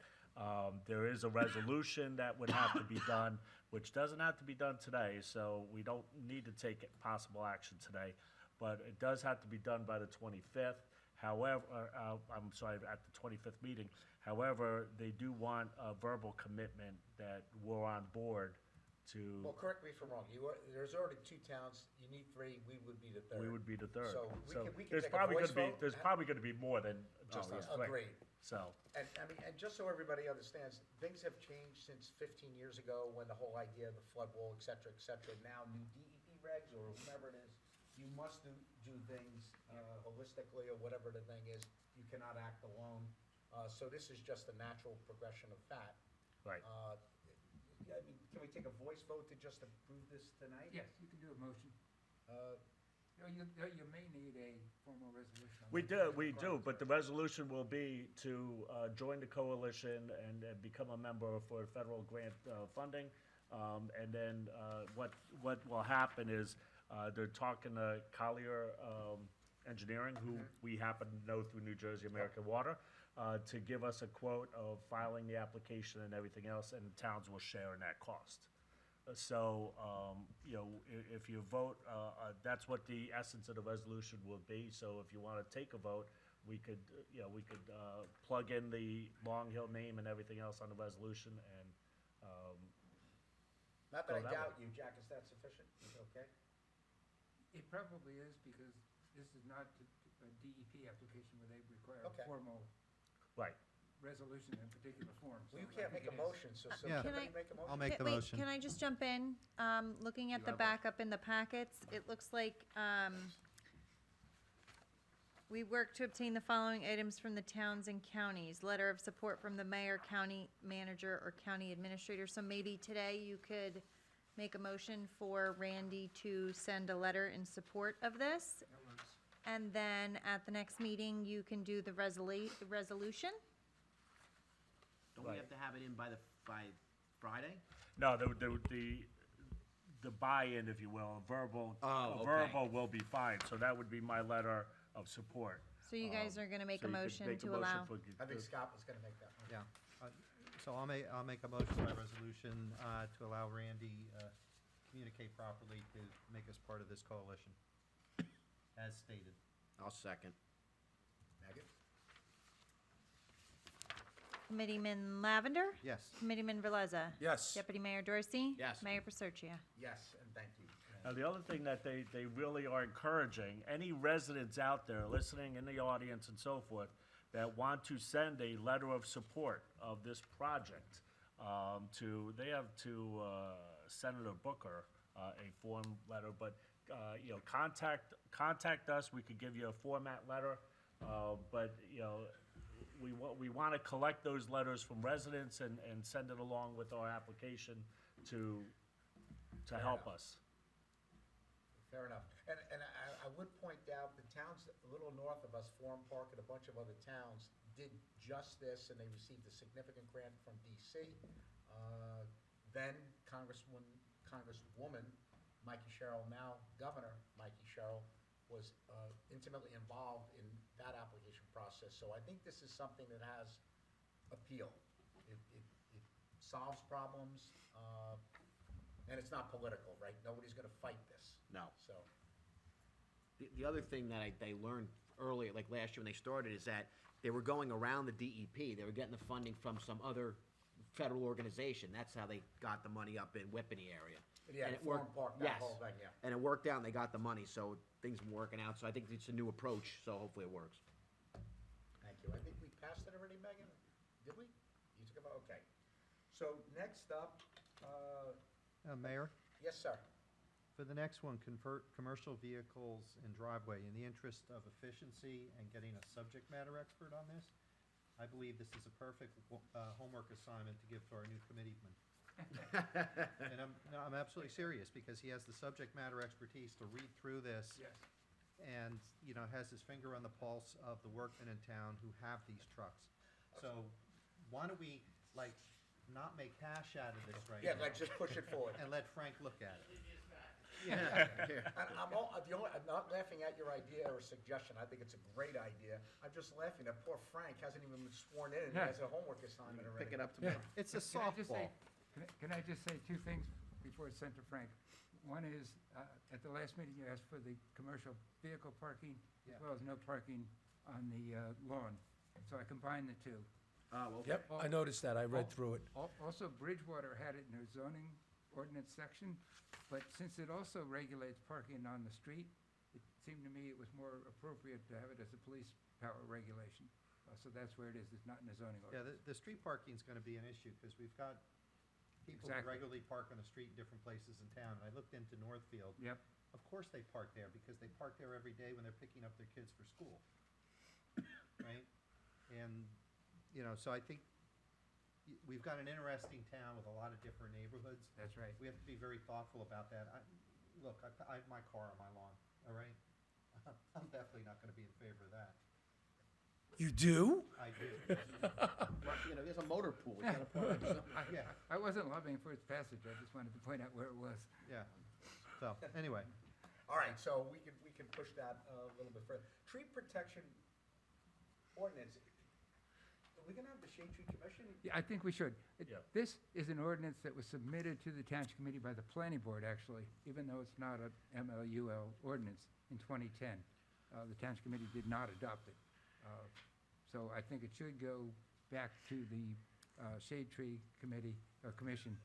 There is a resolution that would have to be done, which doesn't have to be done today, so we don't need to take possible action today. But it does have to be done by the 25th. However, I'm sorry, at the 25th meeting. However, they do want a verbal commitment that we're on board to, Well, correct me if I'm wrong, there's already 2 towns, you need 3, we would be the third. we would be the third. So we can there's take a probably voice gonna be, vote? there's probably gonna be more than just Oh, us yeah. three. Agreed. So, And, I mean, and just so everybody understands, things have changed since 15 years ago when the whole idea of the flood wall, et cetera, now new DEP regs or whomever it is, you must do things holistically or whatever the thing is. You cannot act alone. So this is just a natural progression of that. right. I mean, can we take a voice vote to just approve this tonight? Yes, you can do a motion. You may need a formal resolution. on We that. do, but the resolution will be to join the coalition and become a member for federal grant funding. And then what will happen is they're talking to Collier Engineering, who we happen to know through New Jersey American Water, to give us a quote of filing the application and everything else, and the towns will share in that cost. So, if you vote, that's what the essence of the resolution will be. So if you want to take a vote, we could plug in the Long Hill name and everything else on the resolution and, Not that I Go that doubt you, Jack, is that sufficient? Is it okay? It probably is, because this is not a DEP application where they require Okay. a formal right. resolution in particular form. Well, you So I can't think make a it is. motion, so Yeah. somebody Can I- make a motion? I'll make the Wait, motion. can I just jump in? Looking at You the have one. backup in the packets, it looks like, we work to obtain the following items from the towns and counties. Letter of support from the mayor, county manager, or county administrator. So maybe today you could make a motion for Randy to send a letter in support of this. That works. And then at the next meeting, you can do the resolution. Don't we Right. have to have it in by Friday? No, the buy-in, if you will, a verbal, Oh, a okay. verbal will be fine. So that would be my letter of support. So you guys are gonna make So a you could motion make a to motion allow. for- I think Scott was gonna make that one. Yeah, so I'll make a motion by resolution to allow Randy communicate properly to make us part of this coalition, as stated. I'll second. Megan? Committeeman Lavender? Yes. Committeeman Veleza? Yes. Deputy Mayor Dorsey? Yes. Mayor Paserchia? Yes, and thank you. Now, the other thing that they really are encouraging, any residents out there listening in the audience and so forth, that want to send a letter of support of this project, they have to Senator Booker, a form letter, but, contact us, we could give you a format letter, but, we want to collect those letters from residents and send it along with our application to help enough. us. Fair enough. And I would point out, the towns a little north of us, Forum Park and a bunch of other towns, did just this, and they received a significant grant from DC. Then Congresswoman Mikey Sherrill, now Governor Mikey Sherrill, was intimately involved in that application process. So I think this is something that has appeal. It solves problems, and it's not political, right? Nobody's gonna fight this. No. So, The other thing that they learned earlier, like last year when they started, is that they were going around the DEP. They were getting the funding from some other federal organization. That's how they got the money up in Whippany area. yeah, And it Forum worked- Park, that yes. whole thing, yeah. And it worked out, and they got the money, so things were working out. So I think it's a new approach, so hopefully it works. Thank you. I think we passed it already, Megan? Did we? You took about, okay. So next up, Mayor, yes, sir. for the next one, convert commercial vehicles in driveway. In the interest of efficiency and getting a subject matter expert on this, I believe this is a perfect homework assignment to give to our new committeeman. And I'm absolutely serious, because he has the subject matter expertise to read through this. Yes. And, has his finger on the pulse of the workmen in town who have these trucks. So why don't we, not make hash out of this right now? Yeah, just push it forward. And let Frank look at it. I'm not laughing at your idea or suggestion. I think it's a great idea. I'm just laughing that poor Frank hasn't even been sworn in and he has a homework assignment already. Pick it up tomorrow. It's a Can I just say- softball. Can I just say two things before it's sent to Frank? One is, at the last meeting, you asked for the commercial vehicle parking, Yeah. as well as no parking on the lawn. So I combined the two. Oh, okay. Yep, I noticed that, I read through it. Also, Bridgewater had it in their zoning ordinance section, but since it also regulates parking on the street, it seemed to me it was more appropriate to have it as a police power regulation. So that's where it is, it's not in the zoning Yeah, ordinance. the street parking's gonna be an issue, because we've got people who Exactly. regularly park on the street in different places in town. And I looked into Northfield. Yep, Of course they park there, because they park there every day when they're picking up their kids for school. Right? And, so I think we've got an interesting town with a lot of different neighborhoods. that's right. We have to be very thoughtful about that. Look, I have my car on my lawn, all right? I'm definitely not gonna be in favor of that. You do? I do. There's a motor pool. You gotta put it in something. Yeah, I wasn't lobbying for its passage, I just wanted to point out where it was. yeah. So, anyway, All right, so we can push that a little bit further. Tree protection ordinance, are we gonna have the Shade Tree Commission? Yeah, I think we should. Yeah. This is an ordinance that was submitted to the Township Committee by the Planning Board, actually, even though it's not a MLUL ordinance in 2010. The Township Committee did not adopt it. So I think it should go back to the Shade Tree Committee, or Commission,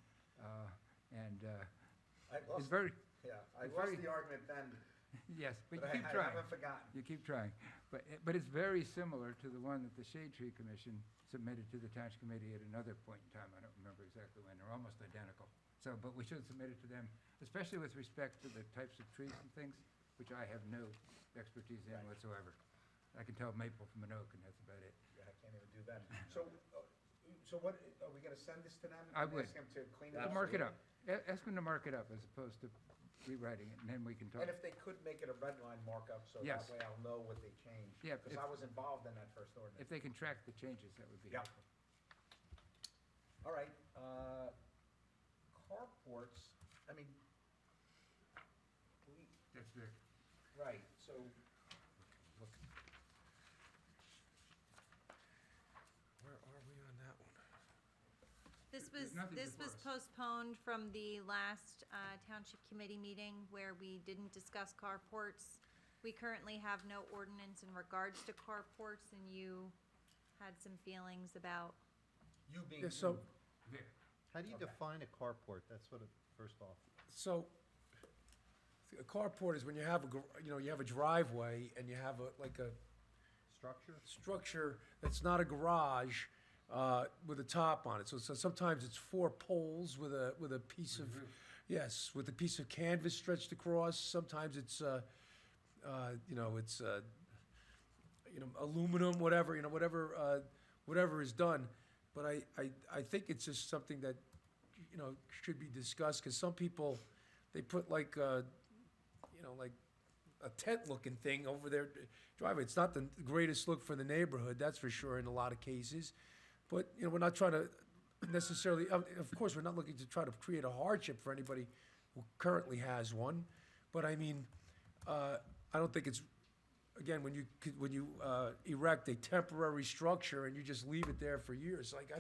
and I it's lost, very, yeah, I it's lost very- the argument then, yes, but but you keep I trying. haven't forgotten. You keep trying. But it's very similar to the one that the Shade Tree Commission submitted to the Township Committee at another point in time. I don't remember exactly when. They're almost identical. So, but we should submit it to them, especially with respect to the types of trees and things, which I have no expertise in Right. whatsoever. I can tell maple from an oak, and that's about it. Yeah, I can't even do that. So what, are we gonna send this to them? I and would. Ask them to clean it To up? mark it up. Ask them to mark it up as opposed to rewriting it, and then we can talk. And if they could make it a red line markup, so that Yes. way I'll know what they changed. Yeah, Because if- I was involved in that first ordinance. If they can track the changes, that would be Yeah. helpful. All right, carports, I mean, That's Vic. right, so, Where are we on that one? This There's was, nothing this was before us. postponed from the last Township Committee meeting where we didn't discuss carports. We currently have no ordinance in regards to carports, and you had some feelings about, you being. Yeah, so, Vic. how do you Okay. define a carport? That's what, first off. so, a carport is when you have you have a driveway and you have a Structure? structure that's not a garage, with a top on it. So sometimes it's 4 poles with a piece of, yes, with a piece of canvas stretched across. Sometimes it's, aluminum, whatever, whatever is done. But I think it's just something that, should be discussed, because some people, they put like a tent-looking thing over their driveway. It's not the greatest look for the neighborhood, that's for sure, in a lot of cases. But, you know, we're not trying to necessarily, of course, we're not looking to try to create a hardship for anybody who currently has one. But I mean, I don't think it's, again, when you erect a temporary structure and you just leave it there for years, like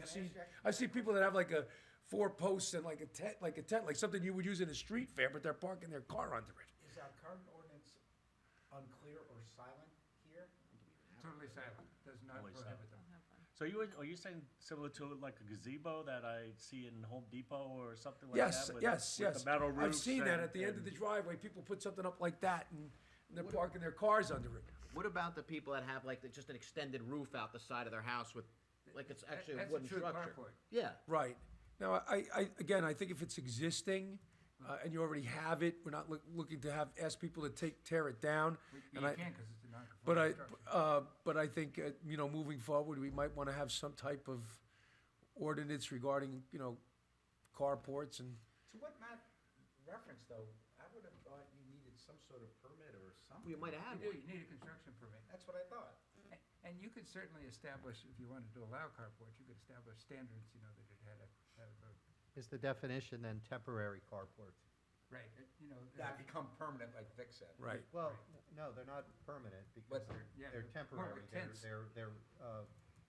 I've seen people that have like a 4 posts and like a tent, like something you would use in a street fair, but they're parking their car under it. Is our current ordinance unclear or silent here? Totally silent, does not Always prohibit silent. them. So are you saying similar to like a gazebo that I see in Home Depot or something like Yes, that? yes, with yes. the metal I've roofs seen that and- at the end of and- the driveway. People put something up like that and they're parking their cars under it. What about the people that have like just an extended roof out the side of their house with, like it's actually a That's wooden true structure? carport. Yeah. Right. Now, again, I think if it's existing, and you already have it, we're not looking to ask people to tear it down. You And I- can't, because it's a But non-conforming structure. but I think, you know, moving forward, we might want to have some type of ordinance regarding, you know, carports and, To what Matt referenced, though, I would have thought you needed some sort of permit or something. You might have had You do, one. you need a construction permit. That's what I thought. And you could certainly establish, if you wanted to allow carports, you could establish standards, you know, that it had a, Is the definition then temporary carports? right, you know. That become permanent, like Vic said. right. Well, no, they're not permanent because But- Yeah, they're they're more temporary. like tents. They're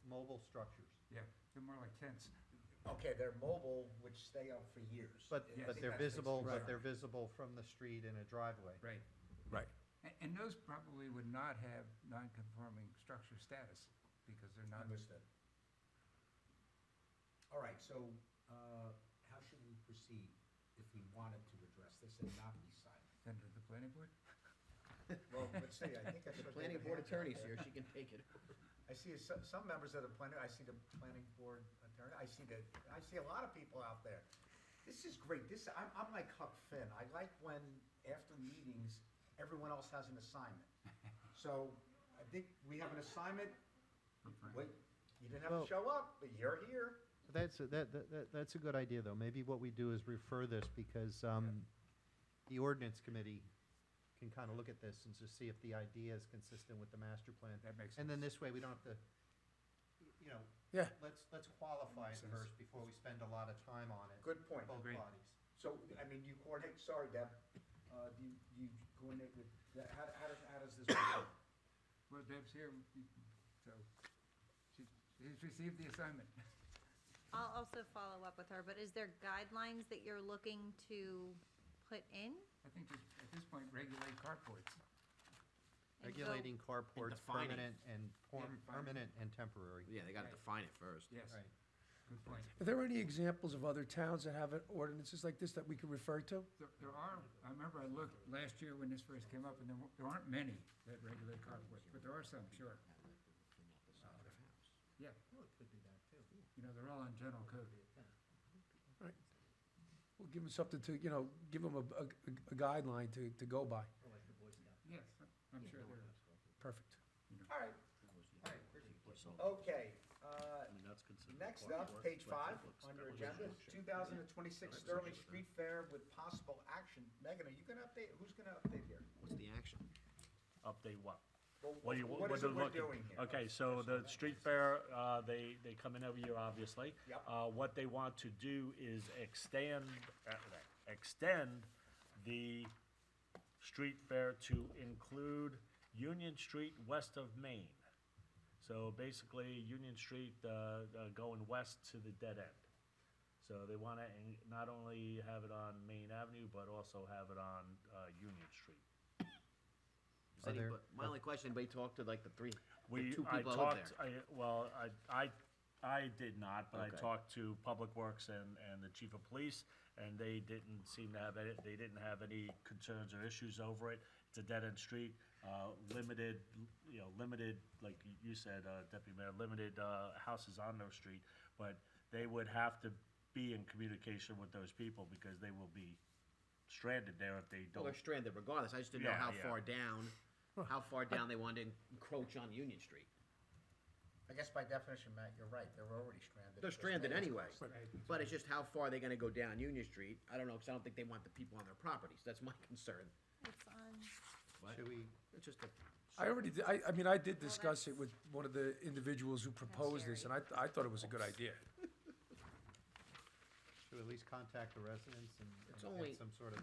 mobile structures. Yeah, they're more like tents. Okay, they're mobile, which stay up for years. But, I but think they're that's visible, basically- but they're visible from the street in a driveway. Right. Right. And those probably would not have non-conforming structure status, because they're not. Understood. All right, so, how should we proceed if we wanted to address this and not be silent? Send it to the planning board? Well, let's see, I think I should. Planning board attorney's here, she can take it. I see some members of the planning, I see the planning board attorney, I see a lot of people out there. This is great, I'm like Huck Finn, I like when, after meetings, everyone else has an assignment. So, I think we have an assignment, wait, you didn't have to Well- show up, but you're here. That's a good idea, though. Maybe what we do is refer this because the ordinance committee can kind of look at this and just see if the idea is consistent with the master plan. That makes And then sense. this way, we don't have to, you know, Yeah. let's qualify it Makes sense. first before we spend a lot of time on it. Good point. Both Agreed. bodies. So, I mean, you coordinate, sorry, Deb, you coordinate with, how does this work? Well, Deb's here, so she's received the assignment. I'll also follow up with her, but is there guidelines that you're looking to put in? I think just at this point, regulate carports. And so- Regulating carports, defining. permanent and defining. permanent and temporary. Yeah, they gotta Right. define it first. Yes, Right. good point. Are there any examples of other towns that have ordinances like this that we could refer to? There are, I remember I looked last year when this first came up, and there aren't many that regulate carports, but there are some, sure. Yeah. Well, it could be that, too. You know, they're all on general code. We'll give them something to, you know, give them a guideline to go by. Yes, I'm sure they're. Perfect. All right, So, okay, I mean, that's considered next part up, of it, page but 5 it looks- on your that agenda, looks- 2026 Sterling Street Fair with possible action. Megan, are you gonna update, who's gonna update here? What's the action? Update what? Well, What do you, what what is they're it we're looking? doing here? Okay, so the street fair, they come in every year, obviously. Yep. What they want to do is extend the street fair to include Union Street west of Main. So basically, Union Street, going west to the dead end. So they wanna not only have it on Main Avenue, but also have it on, Union Street. Does Are there- my only question, anybody talk to like the two I people that live talked, there? I did not, but I Okay. talked to Public Works and the chief of police, and they didn't seem to have they didn't have any concerns or issues over it. It's a dead-end street, limited, like you said, Deputy Mayor, limited, houses on their street, but they would have to be in communication with those people because they will be stranded there if they Well, don't. they're stranded regardless, I just didn't know Yeah, how yeah. far down they wanted to encroach on Union Street. I guess by definition, Matt, you're right, they're already stranded. They're stranded Because anyway, Mayor's but it's just how far they're gonna go down Union Street. I don't know, because I don't think they want the people on their properties, that's my concern. It's on, What? Do we, It's just a, I already, I mean, I did discuss it with one of the individuals who proposed this, and I thought it was a good idea. should we at least contact the residents and It's and only- get some sort of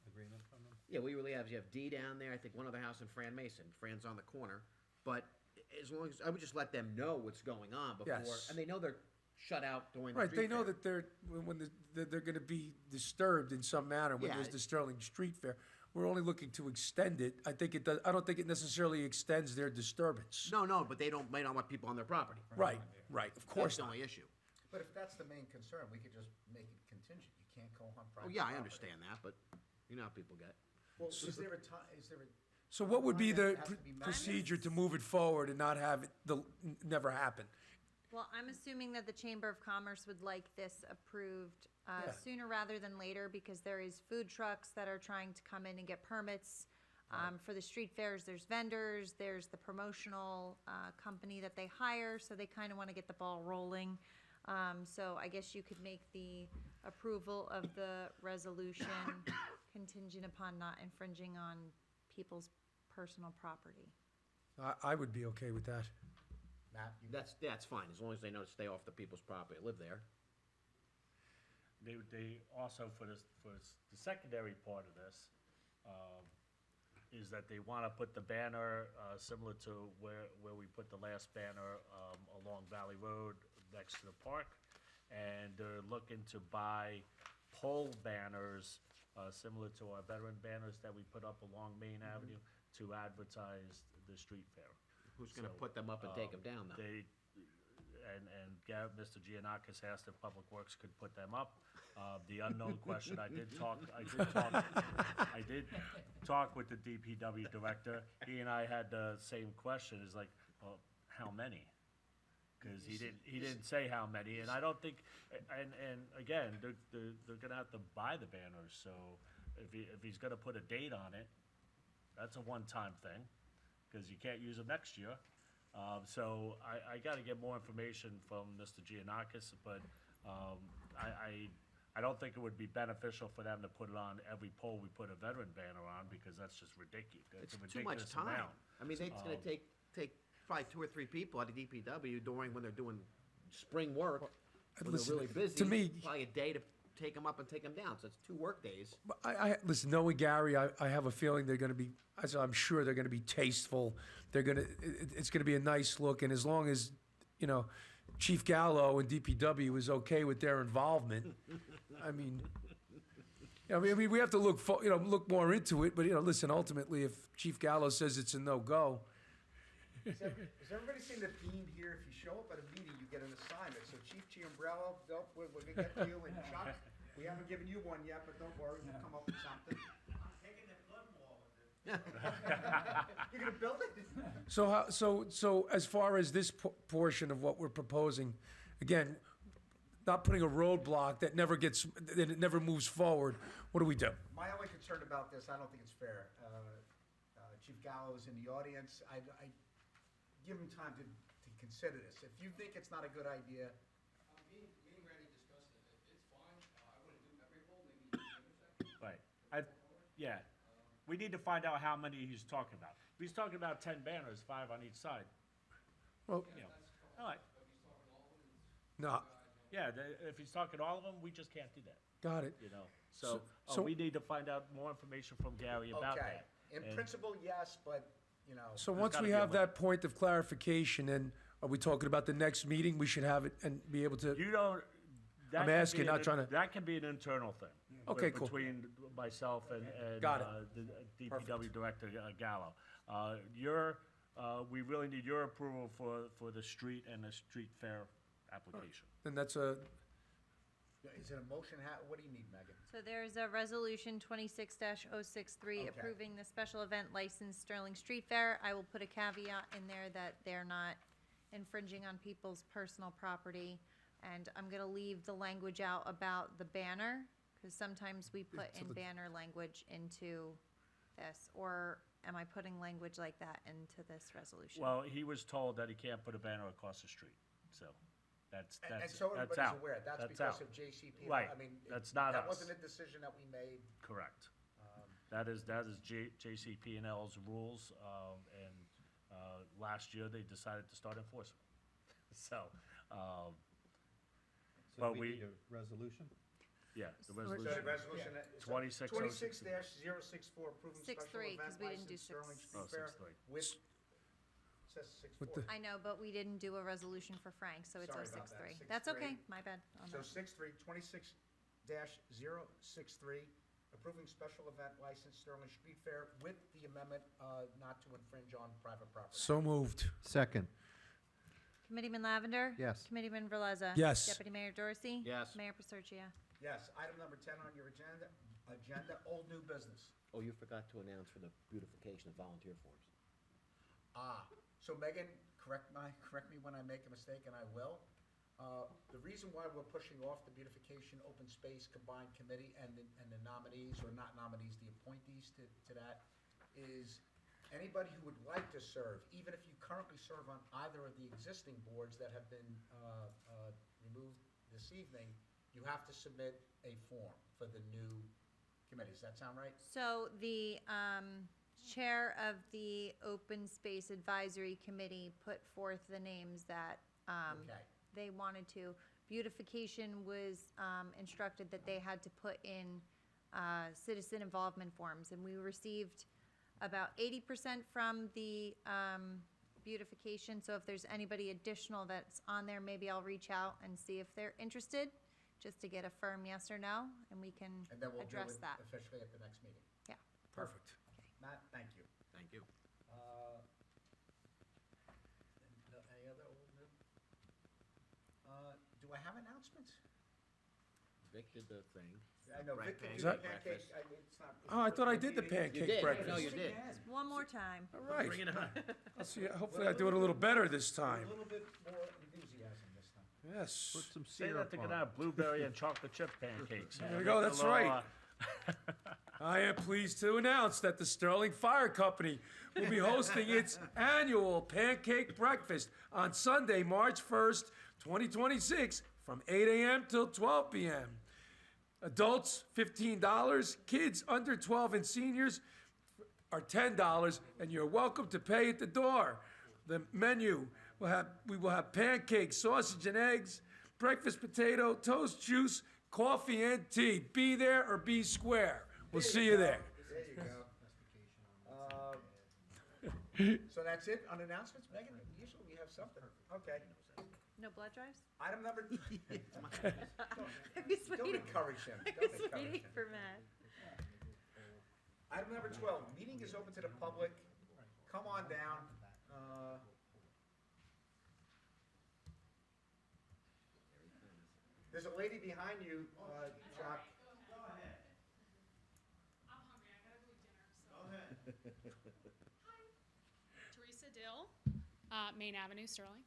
agreement from them? yeah, we really have, you have D down there, I think one other house in Fran Mason, Fran's on the corner. But as long as, I would just let them know what's going on before, Yes. and they know they're shut out during the Right, street they know fair. that they're gonna be disturbed in some manner when Yeah. there's the Sterling Street Fair. We're only looking to extend it. I think it does, I don't think it necessarily extends their disturbance. No, but they don't want people on their property. Right, of That's course the not. only issue. But if that's the main concern, we could just make it contingent. You can't go on private Oh, yeah, I property. understand that, but you know how people get. Well, is there a time, So what would be the It has to be procedure to move it forward and not have it, never happen? Well, I'm assuming that the Chamber of Commerce would like this approved Yeah. sooner rather than later, because there is food trucks that are trying to come in and get permits. For the street fairs, there's vendors, there's the promotional company that they hire, so they kind of want to get the ball rolling. So I guess you could make the approval of the resolution contingent upon not infringing on people's personal property. I would be okay with that. Matt, you That's fine, as long as they know to stay off the people's property, live there. They also, for the secondary part of this, is that they wanna put the banner, similar to where we put the last banner, along Valley Road next to the park. And they're looking to buy pole banners, similar to our veteran banners that we put up along Main Avenue to advertise the street fair. Who's gonna So, put them up and take them down, though? Mr. Giannakis asked if Public Works could put them up. The unknown question, I did talk with the DPW director. He and I had the same question, is like, well, how many? Cause he didn't say how many, and I don't think, and again, they're gonna have to buy the banners, so if he's gonna put a date on it, that's a one-time thing, cause you can't use them next year. So I gotta get more information from Mr. Giannakis, but, I don't think it would be beneficial for them to put it on every pole we put a veteran banner on, because that's just ridiculous. It's It's a too much ridiculous time. amount. I mean, it's gonna take probably 2 or 3 people out of DPW when they're doing spring work, when listen, they're really busy. to me- Probably a day to take them up and take them down, so it's 2 work days. But listen, knowing Gary, I have a feeling they're gonna be, I'm sure they're gonna be tasteful. It's gonna be a nice look, and as long as, Chief Gallo and DPW is okay with their involvement, I mean, we have to look more into it, but, listen, ultimately, if Chief Gallo says it's a no-go, Has everybody seen the theme here? If you show up at a meeting, you get an assignment. So Chief Giambrello, we're gonna get to you, and Chuck, we haven't given you one yet, but don't worry, we'll come up with something. I'm taking the blood wall with it. You're gonna build it? so as far as this portion of what we're proposing, again, not putting a roadblock that it never moves forward, what do we do? My only concern about this, I don't think it's fair. Chief Gallo is in the audience. I give him time to consider this. If you think it's not a good idea, Me and Randy discussed it. It's fine. I wouldn't do every pole, maybe the intersection. Right. Yeah. We need to find out how many he's talking about. If he's talking about 10 banners, 5 on each side, Well, you know, all right. But he's talking all of them. no, Yeah, if he's talking all of them, we just can't do that, got it. So So- we need to find out more information from Gary about okay. that. In And- principle, yes, but, So There's once gotta we be a have limit. that point of clarification, then are we talking about the next meeting? We should have it and be able to, You don't. that I'm can be asking, an not in- trying to- That can be an internal thing. Okay, cool. Between myself and Got it. the DPW director Gallo. We really need your approval for the street and the street fair application. then that's is it a motion? What do you need, Megan? So there's a resolution 26-063 Okay. approving the special event license Sterling Street Fair. I will put a caveat in there that they're not infringing on people's personal property. And I'm gonna leave the language out about the banner, because sometimes we put in banner language into this. Or am I putting language like that into this resolution? Well, he was told that he can't put a banner across the street, so that's And that's so that's everybody's out. aware, that's That's because out. of JCP. Right. I mean, That's not that us. wasn't a decision that we made. Correct. That is JCP&L's rules, and last year they decided to start enforcing. So, So But we we- need a resolution? yeah, the So the resolution. resolution, 26-064. 26-064, approving 6-3, special 'cause event we didn't do license Sterling six. Street Oh, Fair 6-3. with, it says 6-4. With the- I know, but we didn't do a resolution for Frank, so it's Sorry 063. about that, That's 6-3. okay, my bad. on So that. 26-063, approving special event license Sterling Street Fair with the amendment not to infringe on private property. So moved. Second. Committeeman Lavender? Yes. Committeeman Veleza? Yes. Deputy Mayor Dorsey? Yes. Mayor Paserchia? Yes, item number 10 on your agenda, old new business. Oh, you forgot to announce for the beautification of volunteer forms. So Megan, correct me when I make a mistake, and I will. The reason why we're pushing off the beautification open space combined committee and the nominees, or not nominees, the appointees to that, is anybody who would like to serve, even if you currently serve on either of the existing boards that have been removed this evening, you have to submit a form for the new committee. Does that sound right? So the chair of the Open Space Advisory Committee put forth the names that Okay. they wanted to. Beautification was instructed that they had to put in citizen involvement forms, and we received about 80% from the beautification. So if there's anybody additional that's on there, maybe I'll reach out and see if they're interested, just to get a firm yes or no, and we can And then we'll do address it that. officially at the next meeting. Yeah. Perfect. Matt, thank you. Thank you. Any other old new? Do I have announcements? Vic did the thing. I know, Right, Vic did pancake the breakfast. pancake, it's not. Oh, I thought I did the You pancake did. breakfast. No, you did. One more time. All right. Bring it on. I'll see, hopefully I do it a little better this A time. little bit more enthusiasm this time. Yes. Put some Say that syrup they're on. gonna have blueberry and chocolate chip pancakes. There we go, that's right. I am pleased to announce that the Sterling Fire Company will be hosting its annual pancake breakfast on Sunday, March 1st, 2026, from 8 a.m. till 12 p.m. Adults, $15. Kids under 12 and seniors are $10, and you're welcome to pay at the door. The menu we will have pancakes, sausage and eggs, breakfast potato, toast, juice, coffee, and tea. Be there or be square. We'll see you there. There you go. So that's it on announcements, Megan? Usually we have something. Okay. No blood drives? Item number, I was don't waiting, encourage him. I Don't was encourage waiting him. for Matt. Item number 12, meeting is open to the public. Come on down. There's a lady behind you, Chuck. I'm hungry. I gotta go eat dinner. So. Hi. Teresa Dill, Main Avenue, Sterling.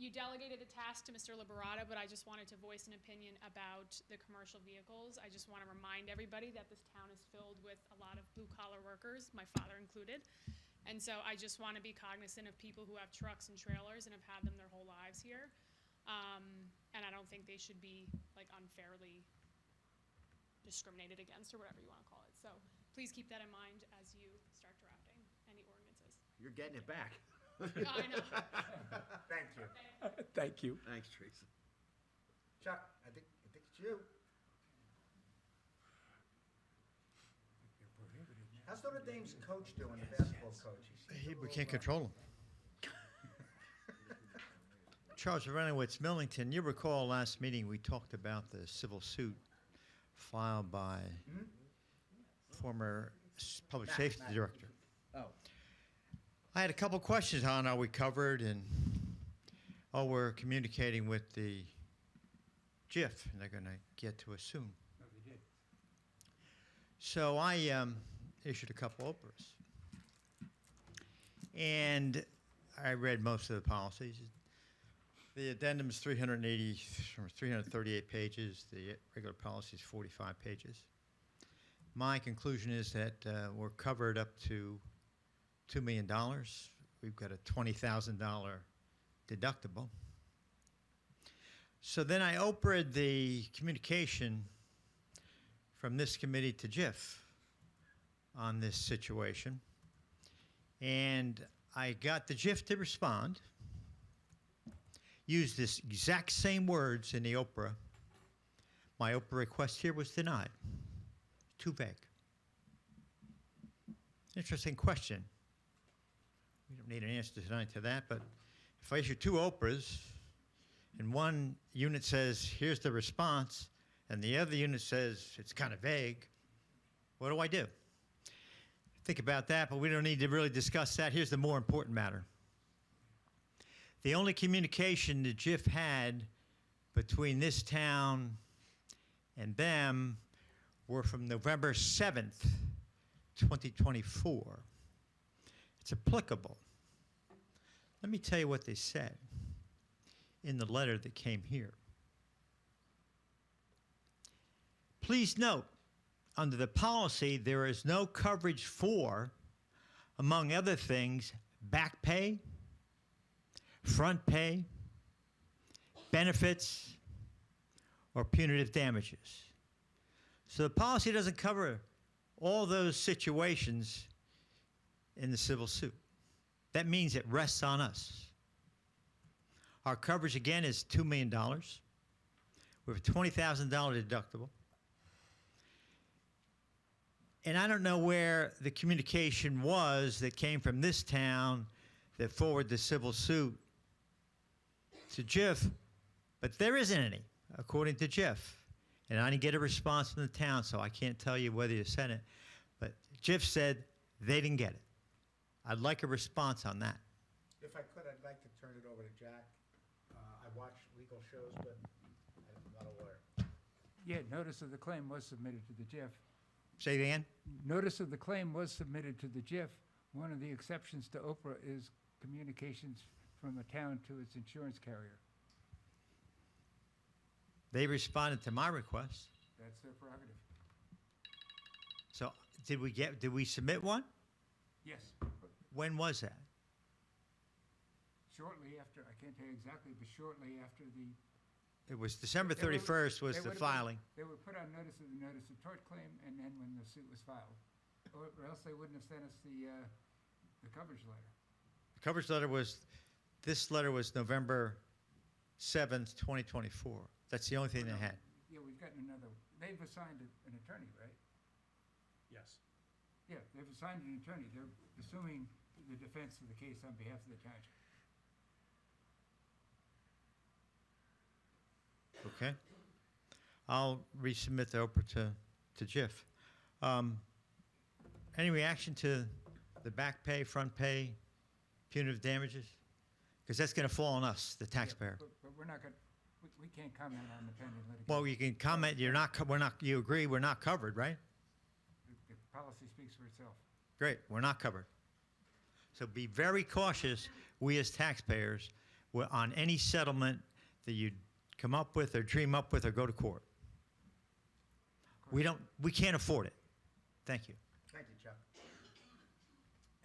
You delegated the task to Mr. Liberato, but I just wanted to voice an opinion about the commercial vehicles. I just want to remind everybody that this town is filled with a lot of blue-collar workers, my father included. And so I just want to be cognizant of people who have trucks and trailers and have had them their whole lives here. And I don't think they should be like unfairly discriminated against, or whatever you want to call it. So please keep that in mind as you start drafting any ordinances. You're getting it back. I know. Thank you. Thank you. Thanks, Teresa. Chuck, I think it's you. How's Notre Dame's coach doing, the basketball coach? We can't control him. Charles Renowitz, Millington, you recall last meeting we talked about the civil suit filed by former public safety director. Oh. I had a couple questions on, are we covered, and, oh, we're communicating with the JIF, and they're going to get to us soon. Oh, they did. So I issued a couple Oprahs. And I read most of the policies. The addendum is 338 pages. The regular policy is 45 pages. My conclusion is that we're covered up to $2 million. We've got a $20,000 deductible. So then I Oprah'd the communication from this committee to JIF on this situation. And I got the JIF to respond, used this exact same words in the Oprah. My Oprah request here was denied. Too vague. Interesting question. We don't need an answer tonight to that, but if I issue 2 Oprahs, and one unit says, here's the response, and the other unit says, it's kind of vague, what do I do? Think about that, but we don't need to really discuss that. Here's the more important matter. The only communication that JIF had between this town and them were from November 7th, 2024. It's applicable. Let me tell you what they said in the letter that came here. Please note, under the policy, there is no coverage for, among other things, back pay, front pay, benefits, or punitive damages. So the policy doesn't cover all those situations in the civil suit. That means it rests on us. Our coverage, again, is $2 million. We have a $20,000 deductible. And I don't know where the communication was that came from this town that forwarded the civil suit to JIF, but there isn't any, according to JIF. And I didn't get a response from the town, so I can't tell you whether you sent it. But JIF said they didn't get it. I'd like a response on that. If I could, I'd like to turn it over to Jack. I watch legal shows, but I'm not a lawyer. Yeah, notice of the claim was submitted to the JIF. Say it again? Notice of the claim was submitted to the JIF. One of the exceptions to Oprah is communications from a town to its insurance carrier. They responded to my request. That's their prerogative. So did we submit one? Yes. When was that? Shortly after, I can't tell you exactly, but shortly after the... It was December They were- 31st was they the would've been- filing. They were put on notice of the notice of tort claim, and then when the suit was filed. Or else they wouldn't have sent us the coverage letter. The coverage letter was, this letter was November 7th, 2024. That's the only thing they had. Yeah, we've gotten another, they've assigned an attorney, right? Yes. Yeah, they've assigned an attorney. They're assuming the defense of the case on behalf of the township. Okay. I'll resubmit the Oprah to JIF. Any reaction to the back pay, front pay, punitive damages? Because that's going to fall on us, the taxpayer. Yeah, but we're not going, we can't comment on the pending litigation. Well, you can comment, you agree we're not covered, right? The policy speaks for itself. Great, we're not covered. So be very cautious, we as taxpayers, on any settlement that you come up with or dream up with or go to court. We can't afford it. Thank you. Thank you, Chuck.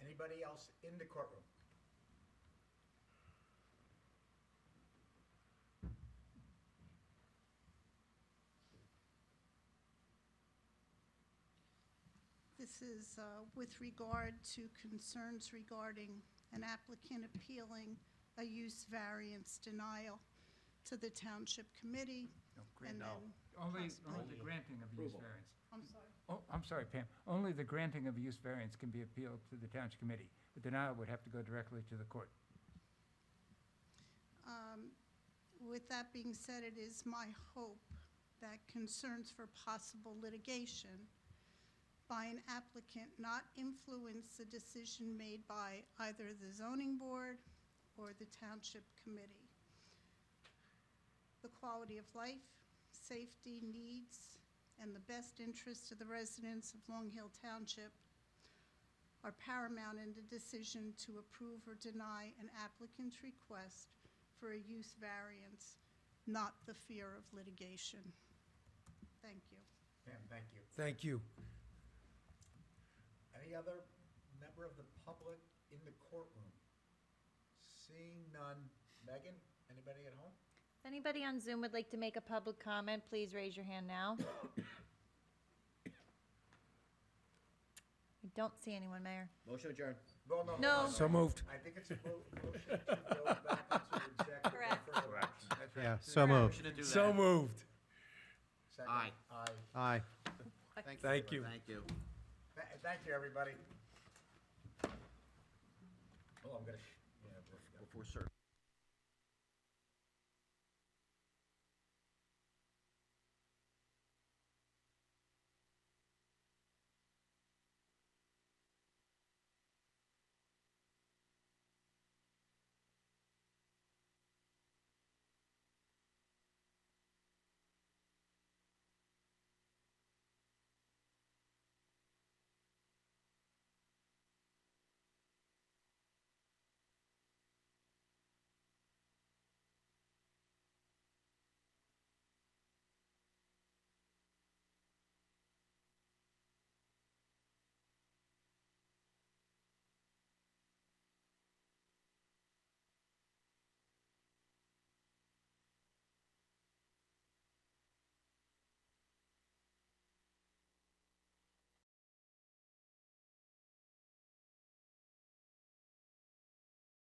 Anybody else in the courtroom? This is with regard to concerns regarding an applicant appealing a use variance denial to the Township Committee. And then Only possibly- the granting of a use variance. I'm sorry. Oh, I'm sorry, Pam. Only the granting of a use variance can be appealed to the Township Committee. The denial would have to go directly to the court. With that being said, it is my hope that concerns for possible litigation by an applicant not influence the decision made by either the zoning board or the Township Committee. The quality of life, safety, needs, and the best interest of the residents of Long Hill Township are paramount in the decision to approve or deny an applicant's request for a use variance, not the fear of litigation. Thank you. Pam, thank you. Thank you. Any other member of the public in the courtroom? Seeing none. Megan, anybody at home? If anybody on Zoom would like to make a public comment, please raise your hand now. don't see anyone, Mayor. Motion adjourned. No. So moved. I think it's a motion to go back into executive. Correct. for further action. That's right. Yeah, so moved. Motion to do that. So moved. Second. Aye. Aye. Thank you. Thank you. Thank you, everybody. Oh, I'm gonna, yeah, Before certain.